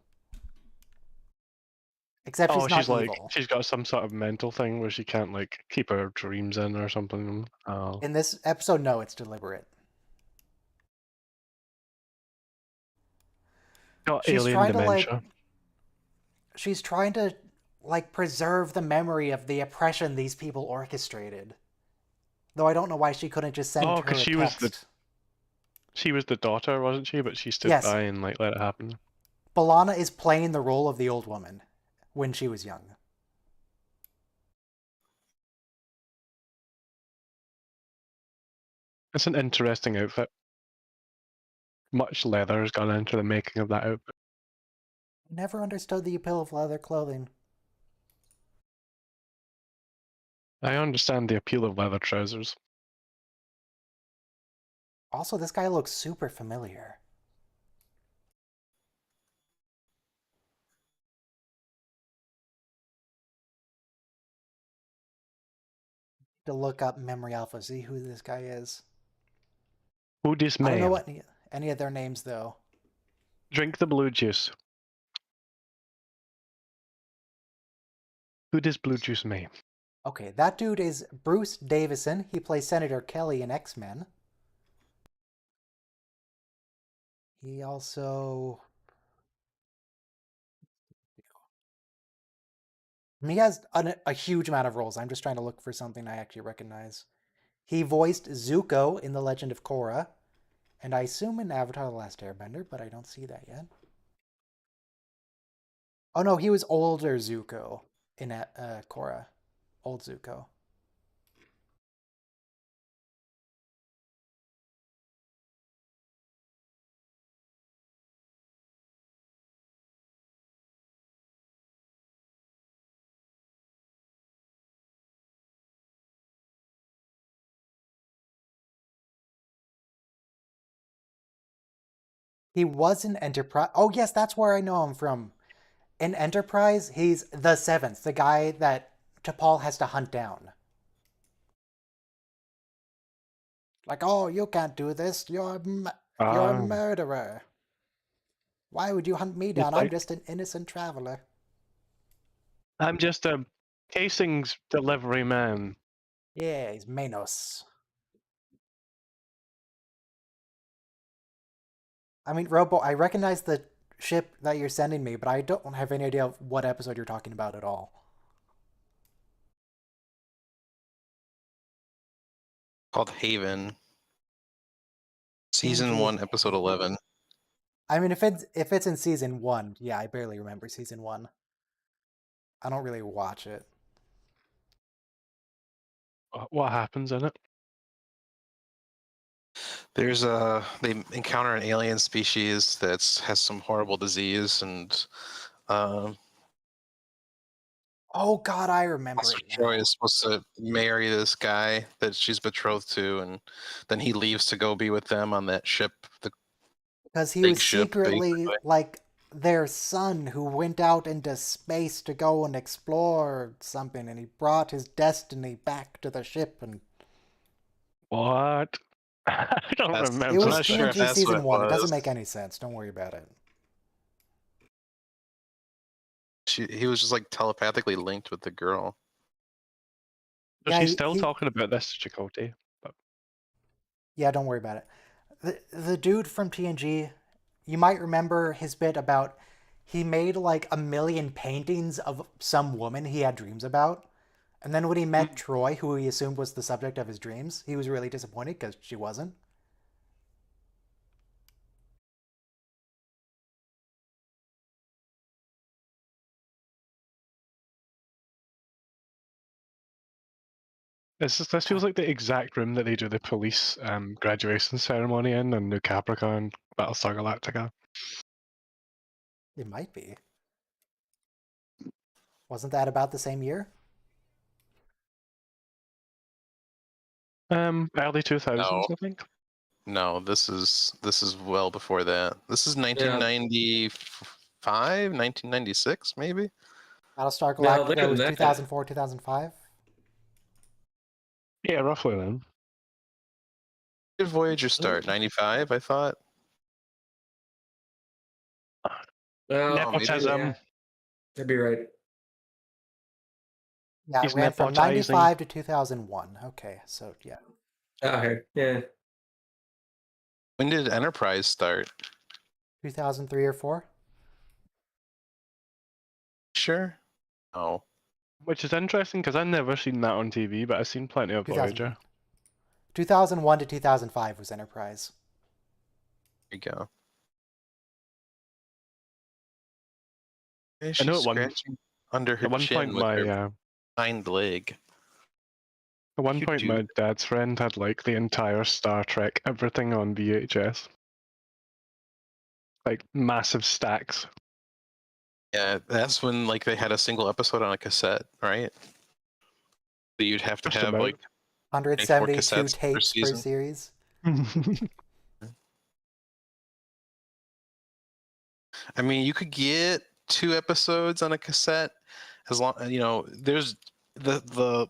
Except she's not evil. She's got some sort of mental thing where she can't like keep her dreams in or something. Oh. In this episode, no, it's deliberate. Got She's alien trying dementia. She's trying to preserve the memory of the oppression these people orchestrated. Though I don't know why she couldn't just send her a text. She was the daughter, wasn't she? But she stood Yes. by and like let it happen. B'Elanna is playing the role of the old woman when she was young. It's an interesting outfit. Much leather has gone into the making of that outfit. Never understood the appeal of leather clothing. I understand the appeal of leather trousers. Also, this guy looks super familiar. To look up Memory Alpha, see who this guy is. Who dis I don't know man? what any of their names though. Drink the blue juice. Who dis blue juice me? Okay, that dude is Bruce Davison. He plays Senator Kelly in X-Men. He also... He has a huge amount of roles. I'm just trying to look for something I actually recognize. He voiced Zuko in The Legend of Korra, and I assume in Avatar The Last Airbender, but I don't see that yet. Oh no, he was older Zuko in Korra. Old Zuko. He was in Enterprise. Oh yes, that's where I know him from. In Enterprise, he's the Seventh, the guy that T'Pol has to hunt down. Like, oh, you can't do this. You're a murderer. Why would you hunt me down? I'm just an innocent traveler. I'm just a casings delivery man. Yeah, he's Manos. I mean, Robo, I recognize the ship that you're sending me, but I don't have any idea of what episode you're talking about at all. called Haven. Season 1, episode 11. I mean, if it's in season 1, yeah, I barely remember season 1. I don't really watch it. What happens in it? There's they encounter an alien species that has some horrible disease, and Oh God, I remember Officer it now. Troy is supposed to marry this guy that she's betrothed to, and then he leaves to go be with them on that ship, the Because he big was ship. secretly basically. like their son who went out into space to go and explore something, and he brought his destiny back to the ship. And What? I don't That's- it remember. was I'm not sure if TNG that's what season it 1. It doesn't was. make any sense. Don't worry about it. He was just like telepathically linked with the girl. So Yeah, she's still talking about this, Chakotay. Yeah, don't worry about it. The dude from TNG, you might remember his bit about he made like 1,000,000 paintings of some woman he had dreams about. And then when he met Troy, who he assumed was the subject of his dreams, he was really disappointed because she wasn't. This feels like the exact room that they do the police graduation ceremony in New Capricorn, Battlestar Galactica. It might be. Wasn't that about the same year? Early 2000s, No. I think. No, this is well before that. This is 1995, 1996, maybe. Battlestar No, later Galactica than was that. 2004, 2005. Yeah, roughly then. Did Voyager start? 95, I thought. Well, Nepotism. yeah, that'd be right. Yeah, it He's ran from nepotizing. 95 to 2001. Okay, so yeah. Okay, yeah. When did Enterprise start? 2003 or 4? Sure. Oh, Which is interesting because I've never seen that on TV, but I've seen plenty of 2001. Voyager. 2001 to 2005 was Enterprise. there you go. I know She's scratching under her at one chin point with her my hind leg. at one You point do. my dad's friend had like the entire Star Trek everything on VHS. Like massive stacks. Yeah, that's when like they had a single episode on a cassette, right? So you'd have to Just have about. like 172 cassettes per tapes per season. series. I mean, you could get 2 episodes on a cassette, as long there's the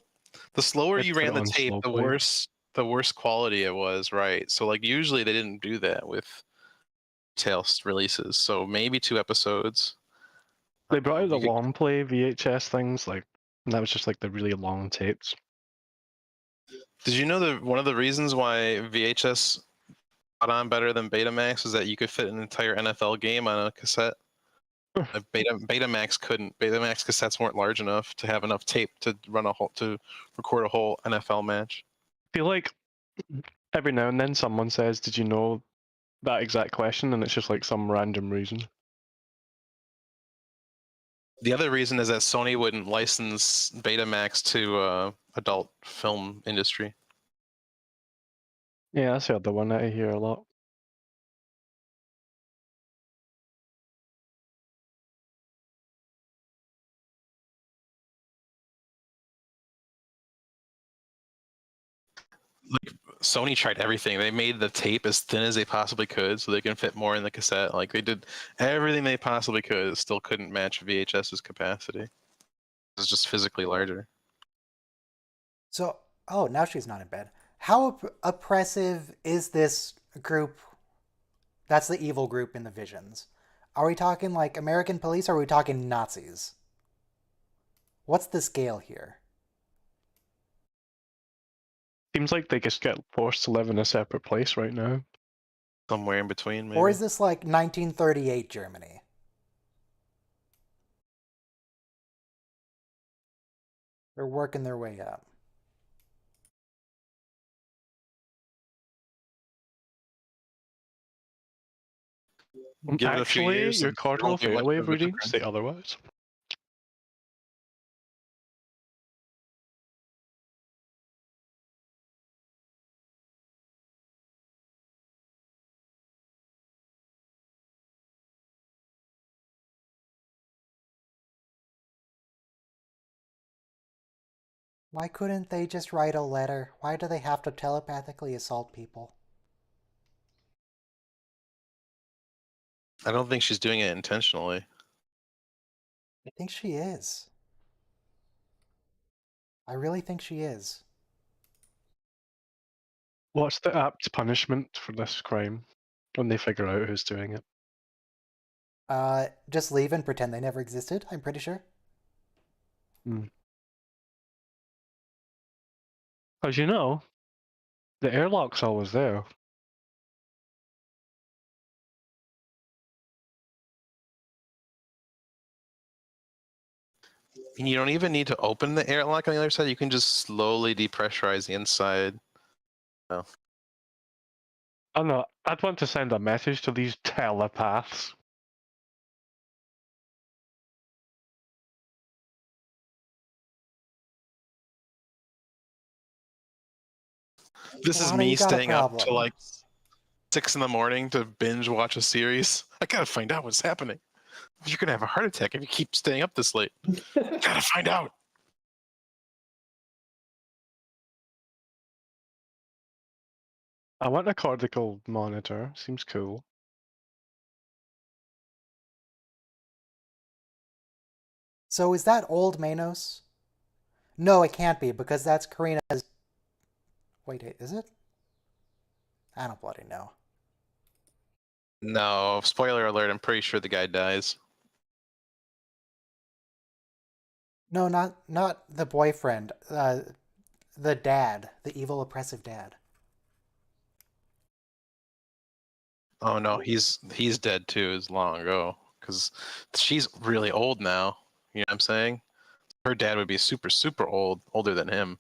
slower It's you put ran it the on tape, slow the play. worse quality it was, right? So like usually they didn't do that with tail releases. So maybe 2 episodes. They brought out the You could- long play VHS things, like and that was just like the really long tapes. Did you know that one of the reasons why VHS got on better than Betamax is that you could fit an entire NFL game on a cassette? Betamax couldn't. Betamax cassettes weren't large enough to have enough tape to record a whole NFL match. I feel like every now and then someone says, "Did you know that exact question?" and it's just like some random reason. The other reason is that Sony wouldn't license Betamax to adult film industry. Yeah, that's the other one that I hear a lot. Like Sony tried everything. They made the tape as thin as they possibly could so they can fit more in the cassette. Like they did everything they possibly could. It still couldn't match VHS's capacity. It's just physically larger. So, oh, now she's not in bed. How oppressive is this group? That's the evil group in the visions. Are we talking like American police or are we talking Nazis? What's the scale here? Seems like they just get forced to live in a separate place right now. Somewhere in between, maybe. Or is this like 1938 Germany? They're working their way up. Give it a few Actually, years. your And there cordial won't be much failway of a readings difference. say otherwise. Why couldn't they just write a letter? Why do they have to telepathically assault people? I don't think she's doing it intentionally. I think she is. I really think she is. What's the apt punishment for this crime when they figure out who's doing it? Just leave and pretend they never existed, I'm pretty sure. As you know, the airlock's always there. You don't even need to open the airlock on the other side. You can just slowly depressurize the inside. Oh. I don't know. I'd want to send a message to these telepaths. This is Lana, me you got a staying up problem. till like 6 in the morning to binge watch a series. I gotta find out what's happening. You're gonna have a heart attack if you keep staying up this late. Gotta find out. I want a cortical monitor. Seems cool. So is that old Manos? No, it can't be, because that's Karina's... Wait, is it? I don't bloody know. No, spoiler alert, I'm pretty sure the guy dies. No, not the boyfriend. The dad. The evil, oppressive dad. Oh no, he's dead too, is long ago. Because she's really old now. You know what I'm saying? Her dad would be super, super old, older than him.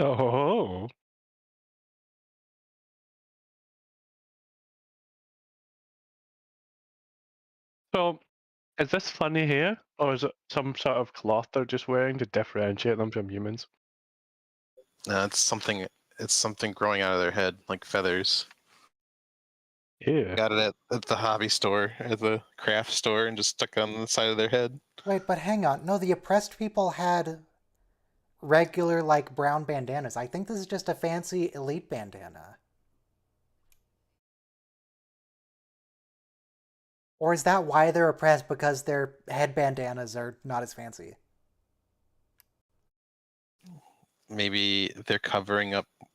Oh. So, is this funny here, or is it some sort of cloth they're just wearing to differentiate them from humans? No, it's something growing out of their head, like feathers. Yeah. Got it at the hobby store, at the craft store, and just stuck on the side of their head. Wait, but hang on. No, the oppressed people had regular, like, brown bandanas. I think this is just a fancy elite bandana. Or is that why they're oppressed? Because their head bandanas are not as fancy? Maybe they're covering up the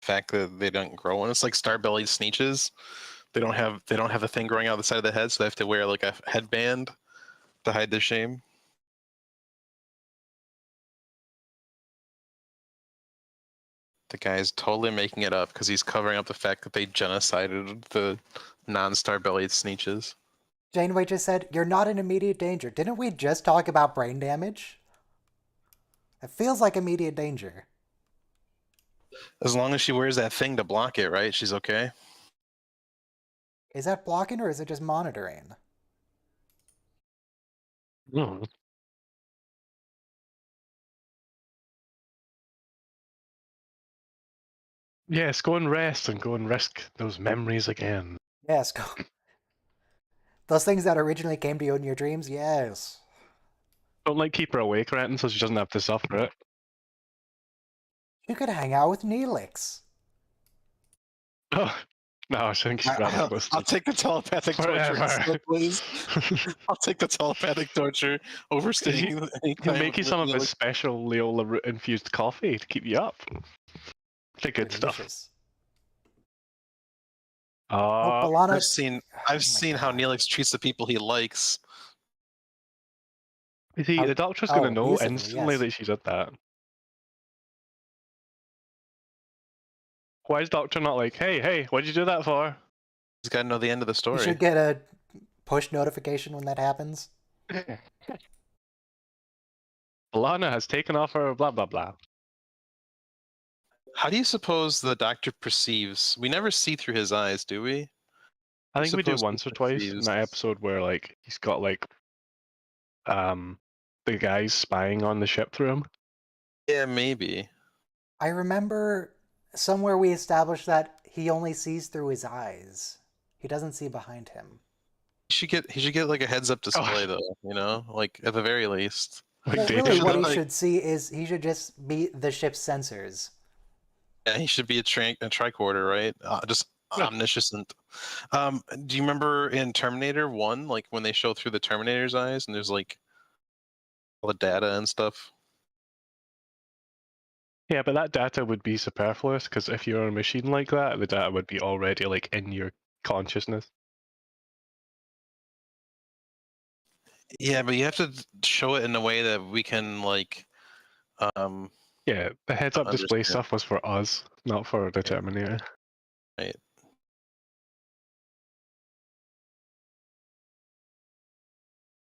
fact that they don't grow one. It's like star-bellied sneeches. They don't have the thing growing out the side of the head, so they have to wear like a headband to hide their shame. The guy's totally making it up because he's covering up the fact that they genocided the non-star-bellied sneeches. Janeway just said, "You're not in immediate danger." Didn't we just talk about brain damage? It feels like immediate danger. As long as she wears that thing to block it, right? She's okay. Is that blocking or is it just monitoring? Hmm. Yes, go and rest and go and risk those memories again. Yes, go. Those things that originally came to you in your dreams, yes. Don't like keep her awake or anything so she doesn't have to suffer it. You could hang out with Neelix. Oh, no, I think she's rather close to I'll take the telepathic torture forever. instead, please. I'll take the telepathic torture over staying any He'll time make you with some of his Neelix. special Leola root infused coffee to keep you up. The good stuff. Delicious. Uh, Balana... I've seen how God. Neelix treats the people he likes. You see, the Doctor's Oh, going to know musically, instantly yes. that she did that. Why is Doctor not like, hey, what'd you do that for? He's got to know the end of the You story. should get a push notification when that happens. Alana has taken off her blah blah blah. How do you suppose the Doctor perceives? We never see through his eyes, do we? I think we do Supposed to once or twice in perceives- that episode where like he's got like the guys spying on the ship through him. Yeah, maybe. I remember somewhere we established that he only sees through his eyes. He doesn't see behind him. He should get like a heads-up display though. You know, like at the very least. Like Well, data really, what he like- should see is he should just be the ship's sensors. Yeah, he should be a tricorder, right? Just Yeah. omniscient. Do you remember in Terminator 1, like when they show through the Terminator's eyes and there's like all the data and stuff? Yeah, but that data would be superfluous because if you're a machine like that, the data would be already like in your consciousness. Yeah, but you have to show it in a way that we can like Yeah, the heads-up display Understand. stuff was for us, not for the Terminator. right.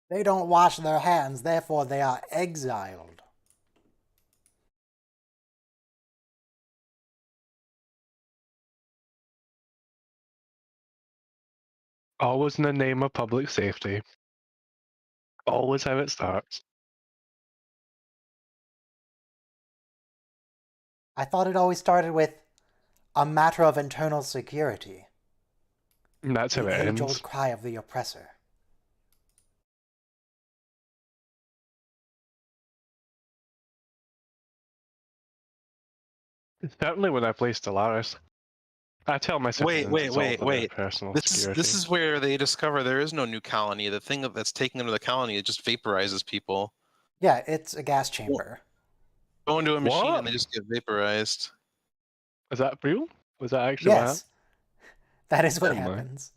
They don't wash their hands, therefore they are exiled. Always in the name of public safety. Always how it starts. I thought it always started with a matter of internal security. And that's how The it age-old ends. cry of the oppressor. Certainly when I play Stellaris, I tell my citizens Wait, it's all wait, for their wait. personal This security. is where they discover there is no new colony. The thing that's taking them to the colony, it just vaporizes people. Yeah, it's a gas chamber. Go into a machine What? and they just get vaporized. Is that real? Was that actually what happened? Yes, that is what Never mind. happens.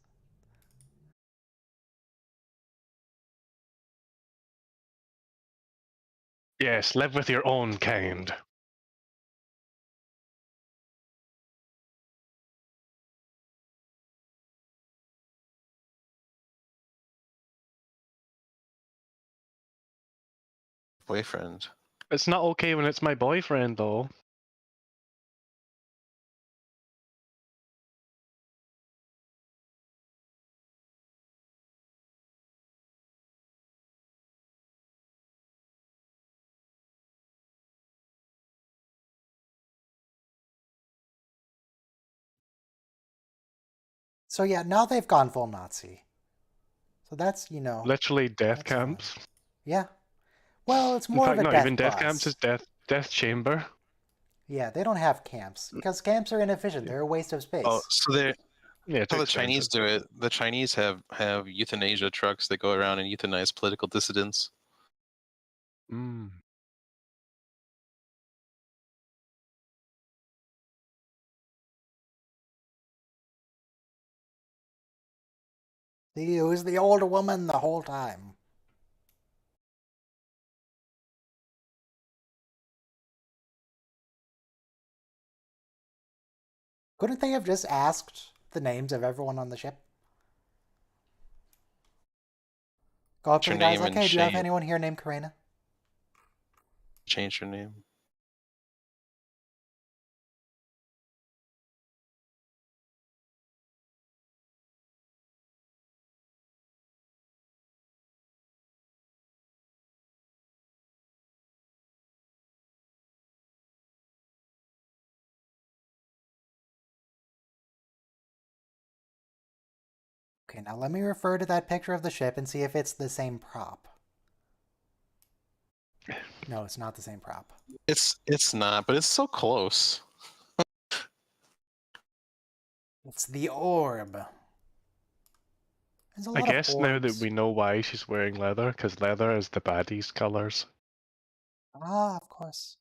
Yes, live with your own kind. Boyfriend. It's not okay when it's my boyfriend, though. So yeah, now they've gone full Nazi. So that's, Literally death That's fine. camps. yeah. Well, it's In more fact, of a not death even death bus. camps, it's death chamber. Yeah, they don't have camps because camps are inefficient. They're a waste of space. Oh, so they Yeah, it's how the expensive. Chinese do it. The Chinese have euthanasia trucks that go around and euthanize political dissidents. Mm. See, it was the older woman the whole time. Couldn't they have just asked the names of everyone on the ship? Go up to Your the guys name like, and hey, do you have shame. anyone here named Karina? Change your name. Okay, now let me refer to that picture of the ship and see if it's the same prop. No, it's not the same prop. It's not, but it's so close. It's the orb. There's a I lot guess of now that orbs. we know why she's wearing leather, because leather is the baddie's colors. Ah, of course.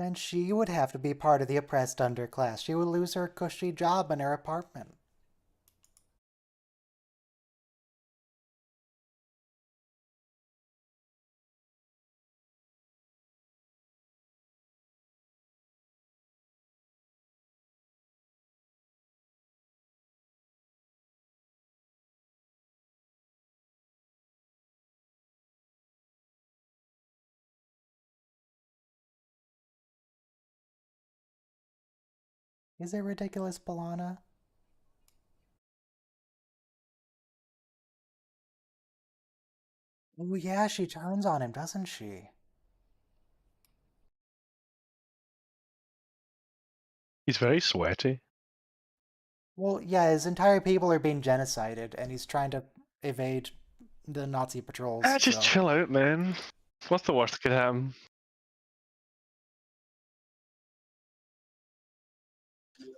Then she would have to be part of the oppressed underclass. She would lose her cushy job and her apartment. Is it ridiculous, Balana? Oh yeah, she turns on him, doesn't she? He's very sweaty. Well, yeah, his entire people are being genocided, and he's trying to evade the Nazi patrols. Just so. chill out, man. What's the worst that could happen?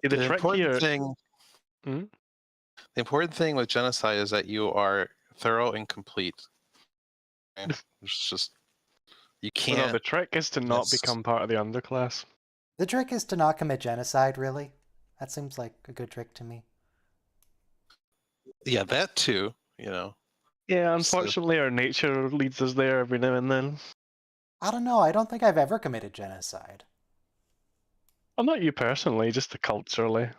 Yeah, the trick here. The important thing with genocide is that you are thorough and complete. Okay? It's just you can't. Well, no, the trick is to not become part of the underclass. The trick is to not commit genocide, really. That seems like a good trick to me. Yeah, that too. You know. Yeah, unfortunately, our nature leads us there every now and then. I don't know. I don't think I've ever committed genocide. Well, not you personally, just culturally.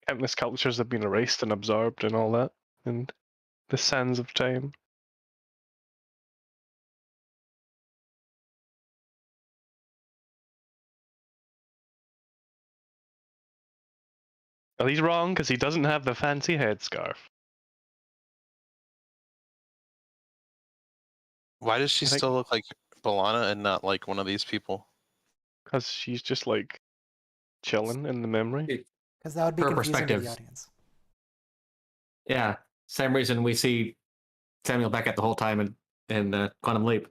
Countless cultures have been erased and absorbed and all that, and the sands of time. Well, he's wrong because he doesn't have the fancy headscarf. Why does she still look like Balana and not like one of these people? Because she's just like chilling in the memory. Because that would be Her confusing to the perspective. audience. Yeah, same reason we see Samuel Beckett the whole time in Quantum Leap.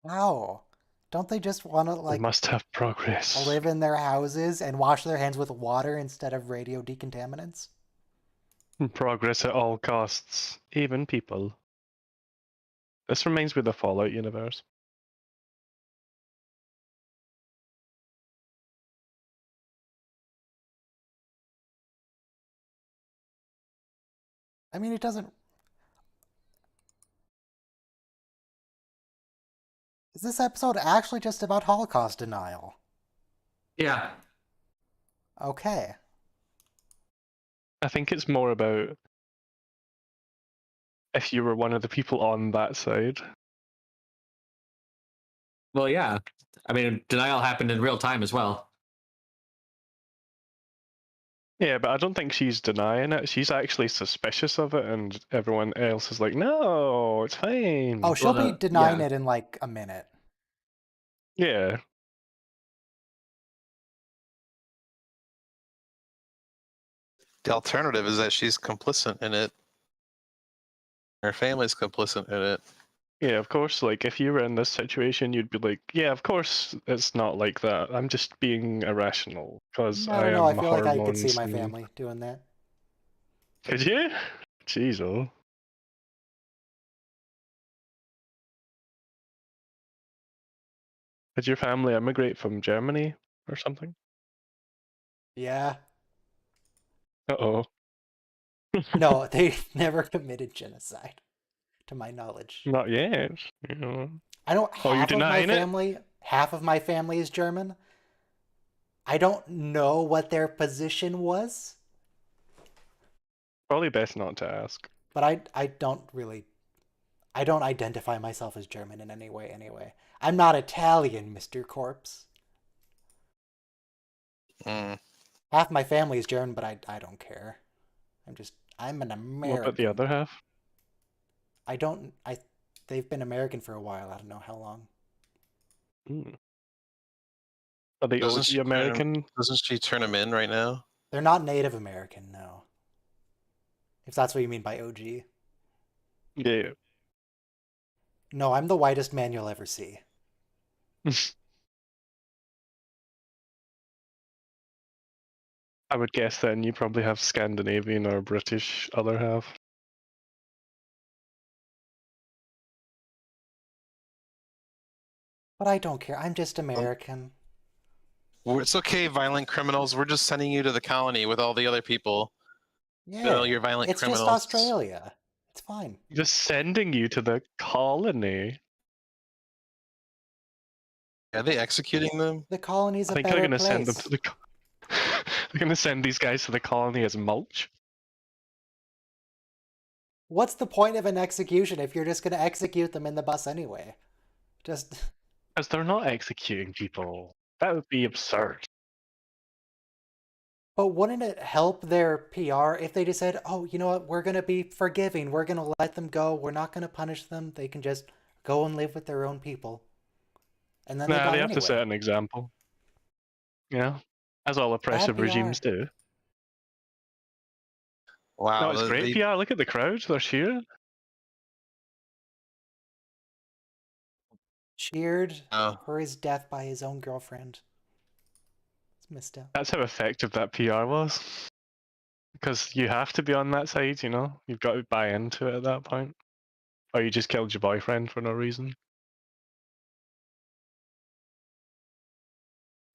Wow. Don't they just want to, We must have progress. live in their houses and wash their hands with water instead of radio decontaminants? Progress at all costs, even people. This reminds me of the Fallout universe. I mean, it doesn't... Is this episode actually just about Holocaust denial? Yeah. Okay. I think it's more about if you were one of the people on that side. Well, yeah. I mean, denial happened in real time as well. Yeah, but I don't think she's denying it. She's actually suspicious of it, and everyone else is like, no, it's fine. Oh, she'll be denying it in like a minute. Yeah. The alternative is that she's complicit in it. Her family's complicit in it. Yeah, of course, like, if you were in this situation, you'd be like, yeah, of course it's not like that. I'm just being irrational, because I don't know, I feel like I could see hormones my and- family doing that. Could you? Jeez, oh. Did your family emigrate from Germany or something? Yeah. Uh-oh. No, they never committed genocide, to my knowledge. Not yet. You know. I don't Oh, you're half of my denying it? family, half of my family is German. I don't know what their position was, Probably best not to ask. but I don't identify myself as German in any way anyway. I'm not Italian, Mr. Corpse. Half my family is German, but I don't care. I'm an American. What about the other half? They've been American for a while. I don't know how long. Are they OG American? Doesn't she turn them in right now? They're not Native American, no. If that's what you mean by OG. Yeah. No, I'm the whitest man you'll ever see. I would guess then you probably have Scandinavian or British other half. But I don't care. I'm just American. It's okay, violent criminals. We're just sending you to the colony with all the other people. Yeah. You're violent It's just criminals. Australia. It's fine. Just sending you to the colony. Are they executing them? The colony's I a think they're better going to send them place. to the. They're going to send these guys to the colony as mulch. What's the point of an execution if you're just going to execute them in the bus anyway? Just. Because they're not executing people. That would be absurd. But wouldn't it help their PR if they just said, oh, you know what, we're going to be forgiving, we're going to let them go, we're not going to punish them, they can just go and live with their own people. And then they Nah, die they have anyway. to set an example. Yeah, as all oppressive PR. regimes do. Wow. No, it's great PR. Look at the crowd. They're cheering. Cheered Oh. for his death by his own girlfriend. It's messed up. That's how effective that PR was. Because you have to be on that side, you know? You've got to buy into it at that point. Or you just killed your boyfriend for no reason.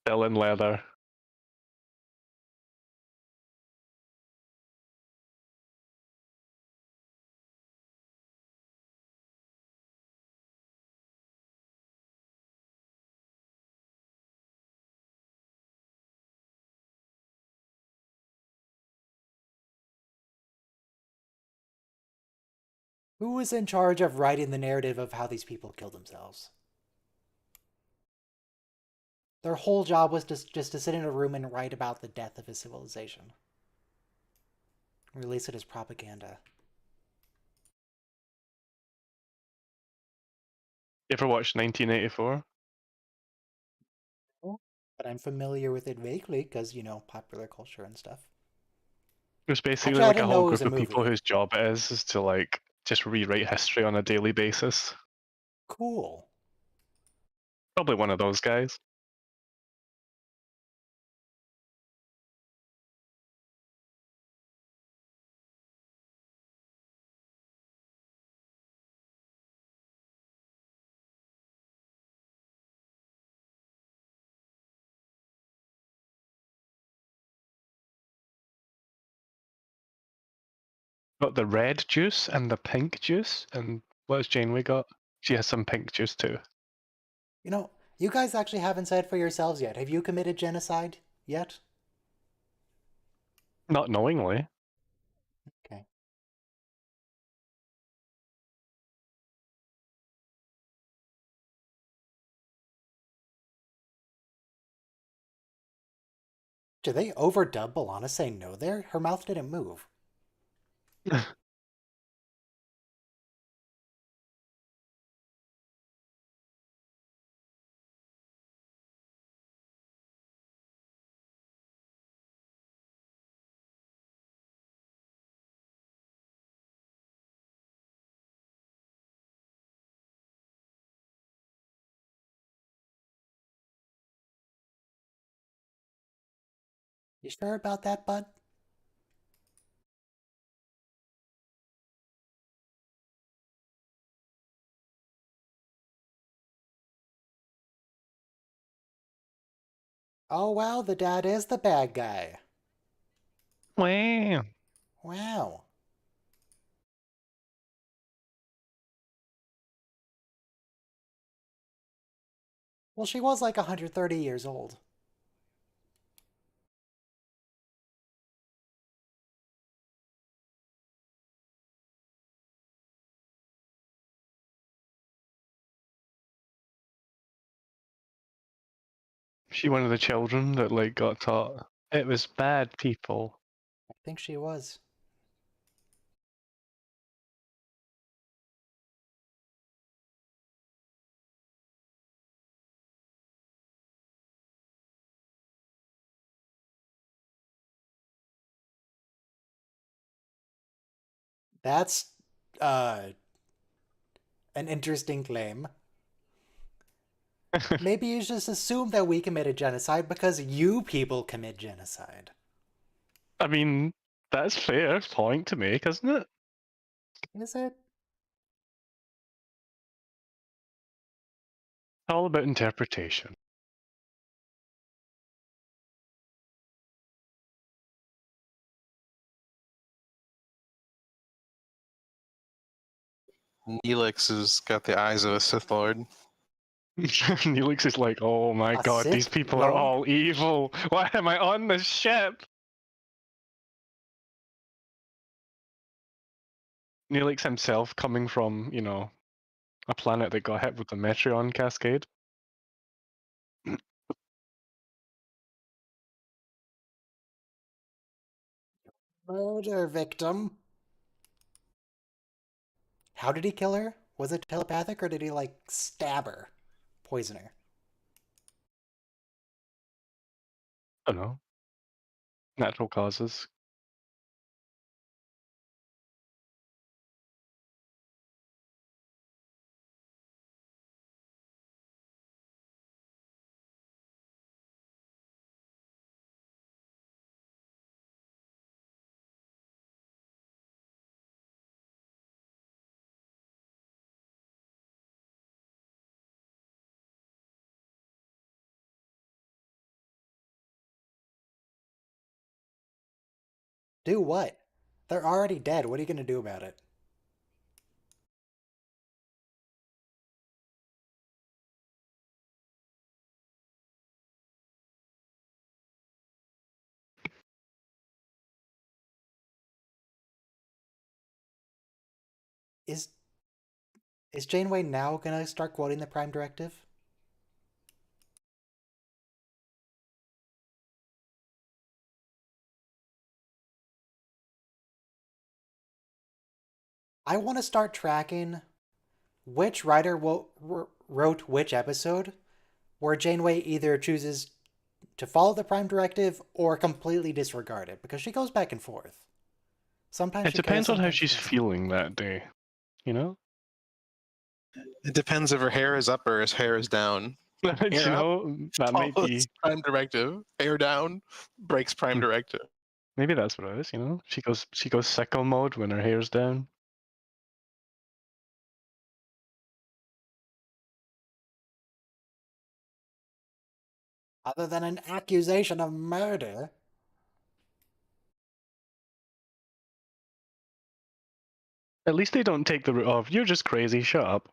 Still in leather. Who was in charge of writing the narrative of how these people killed themselves? Their whole job was just to sit in a room and write about the death of a civilization. Release it as propaganda. You ever watched 1984? But I'm familiar with it vaguely because, you know, popular culture and stuff. It was basically Actually, I like a didn't whole know it was group a of people movie. whose job it is to like just rewrite history on a daily basis. Cool. Probably one of those guys. Got the red juice and the pink juice, and what has Janeway got? She has some pink juice too. You know, you guys actually haven't said for yourselves yet. Have you committed genocide yet? Not knowingly. Okay. Did they overdub B'Elanna saying no there? Her mouth didn't move. You sure about that, bud? Oh, wow, the dad is the bad guy. Wow. Wow. Well, she was like 130 years old. She one of the children that like got taught it was bad people. I think she was. That's, uh, An interesting claim. Maybe you just assume that we committed genocide because you people commit genocide. I mean, that's fair point to make, isn't it? Is it? All about interpretation. Neelix has got the eyes of a Sith Lord. Neelix is like, oh my A god, these Sith people are Lord? all evil. Why am I on this ship? Neelix himself coming from, you know, a planet that got hit with the Metreon cascade. Murder victim. How did he kill her? Was it telepathic or did he, like, stab her? Poison her? I don't know. Natural causes. Do what? They're already dead. What are you going to do about it? Is Janeway now going to start quoting the Prime Directive? I want to start tracking which writer wrote which episode, where Janeway either chooses to follow the Prime Directive or completely disregard it, because she goes back and forth. Sometimes It she cares, depends on how sometimes she she's doesn't. feeling that day, you know? It depends if her hair is up or her hair is down. you Hair up, know, that might follows be. Prime Directive. Hair down, breaks Prime Directive. Maybe that's what it is, you know? She goes sicko mode when her hair's down. Other than an accusation of murder. At least they don't take the route of, you're just crazy, shut up.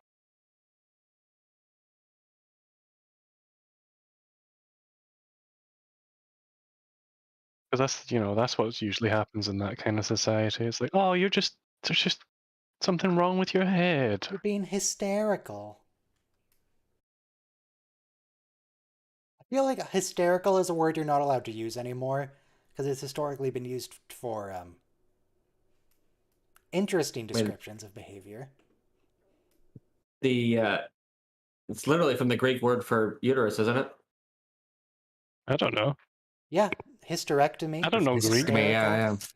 Because that's, you know, that's what usually happens in that kind of society. It's like, oh, there's just something wrong with your head. You're being hysterical. I feel like hysterical is a word you're not allowed to use anymore, because it's historically been used for interesting descriptions of behavior. It's literally from the Greek word for uterus, isn't it? I don't know. Yeah, hysterectomy. I don't know Greek. Hysterectomy, yeah, hysterical. yeah.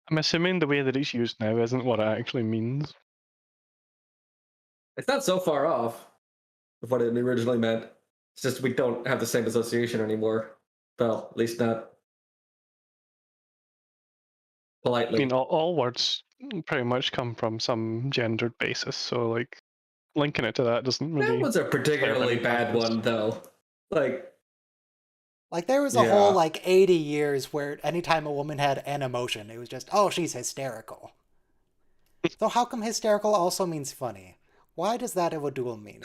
I'm assuming the way that it's used now isn't what it actually means. It's not so far off of what it originally meant. It's just we don't have the same association anymore. Well, at least not I politely. mean, all words pretty much come from some gendered basis, so like linking it to that doesn't really. That was a particularly any bad purpose. one, though. Like, there was a whole, 80 years where anytime a woman had an emotion, it was just, oh, she's hysterical. So how come hysterical also means funny? Why does that have a dual meaning?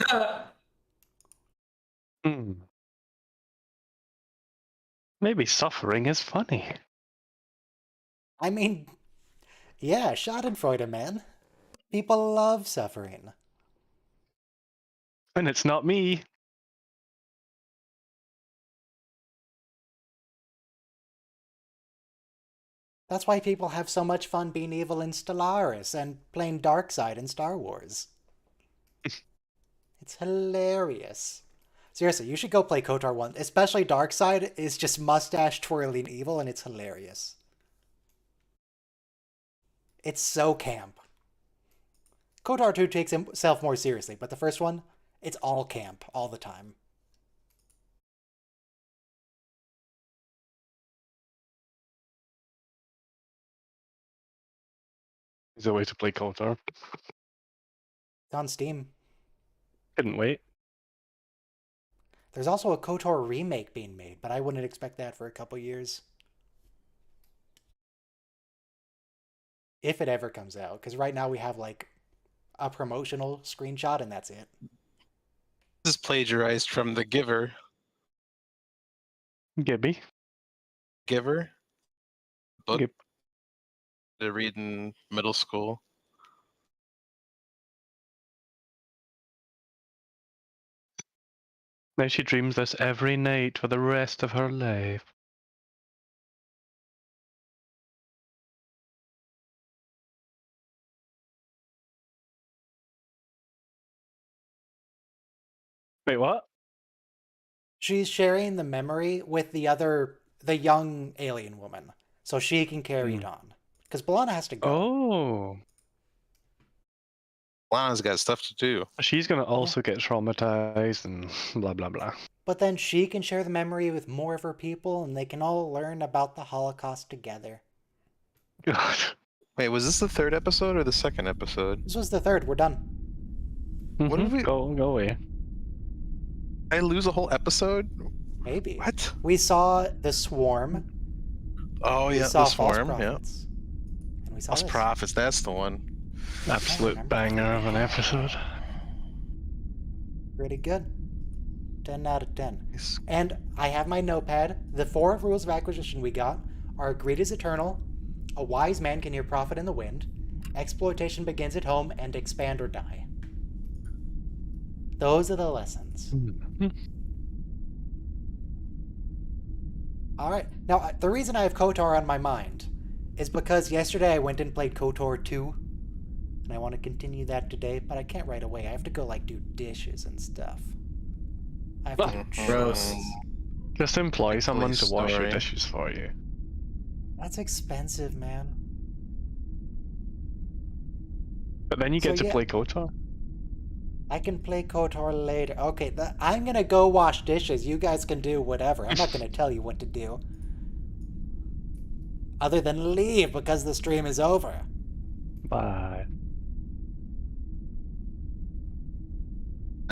Maybe suffering is funny. I mean, yeah, Schadenfreude, man. People love suffering. And it's not me. That's why people have so much fun being evil in Stellaris and playing Darkseid in Star Wars. It's hilarious. Seriously, you should go play KOTOR 1. Especially Darkside is just mustache twirling evil, and it's hilarious. It's so camp. KOTOR 2 takes himself more seriously, but the first one, it's all camp, all the time. Is a way to play KOTOR. It's on Steam. Couldn't wait. There's also a KOTOR remake being made, but I wouldn't expect that for a couple years. If it ever comes out, because right now we have like a promotional screenshot and that's it. This is plagiarized from The Giver. Gibby. Giver? Book Gib. to read in middle school. Now she dreams this every night for the rest of her life. Wait, what? She's sharing the memory with the young alien woman, so she can carry it on. Because B'Elanna has to go. Oh. Lana's got stuff to do. She's gonna also get traumatized and blah blah blah. But then she can share the memory with more of her people, and they can all learn about the Holocaust together. God. Wait, was this the third episode or the second episode? This was the third. We're done. What did we- Go away. I lose a whole episode? Maybe. What? We saw the Swarm. Oh We yeah, saw the False Swarm. Yeah. Prophets. And we saw False this. Prophets, that's the one. Absolute remember. banger of an episode. Pretty good. 10 out of 10. Nice. And I have my notepad. The 4 rules of acquisition we got are greed is eternal, a wise man can hear profit in the wind, exploitation begins at home, and expand or die. Those are the lessons. Alright, now the reason I have KOTOR on my mind is because yesterday I went and played KOTOR 2, and I want to continue that today, but I can't right away. I have to go, like, do dishes and stuff. I have to do Gross. chores. Just employ someone Police to wash your story. dishes for you. That's expensive, man. But then you get So, to yeah. play KOTOR. I can play KOTOR later. Okay, I'm gonna go wash dishes. You guys can do whatever. I'm not gonna tell you what to do. Other than leave because the stream is over. Bye.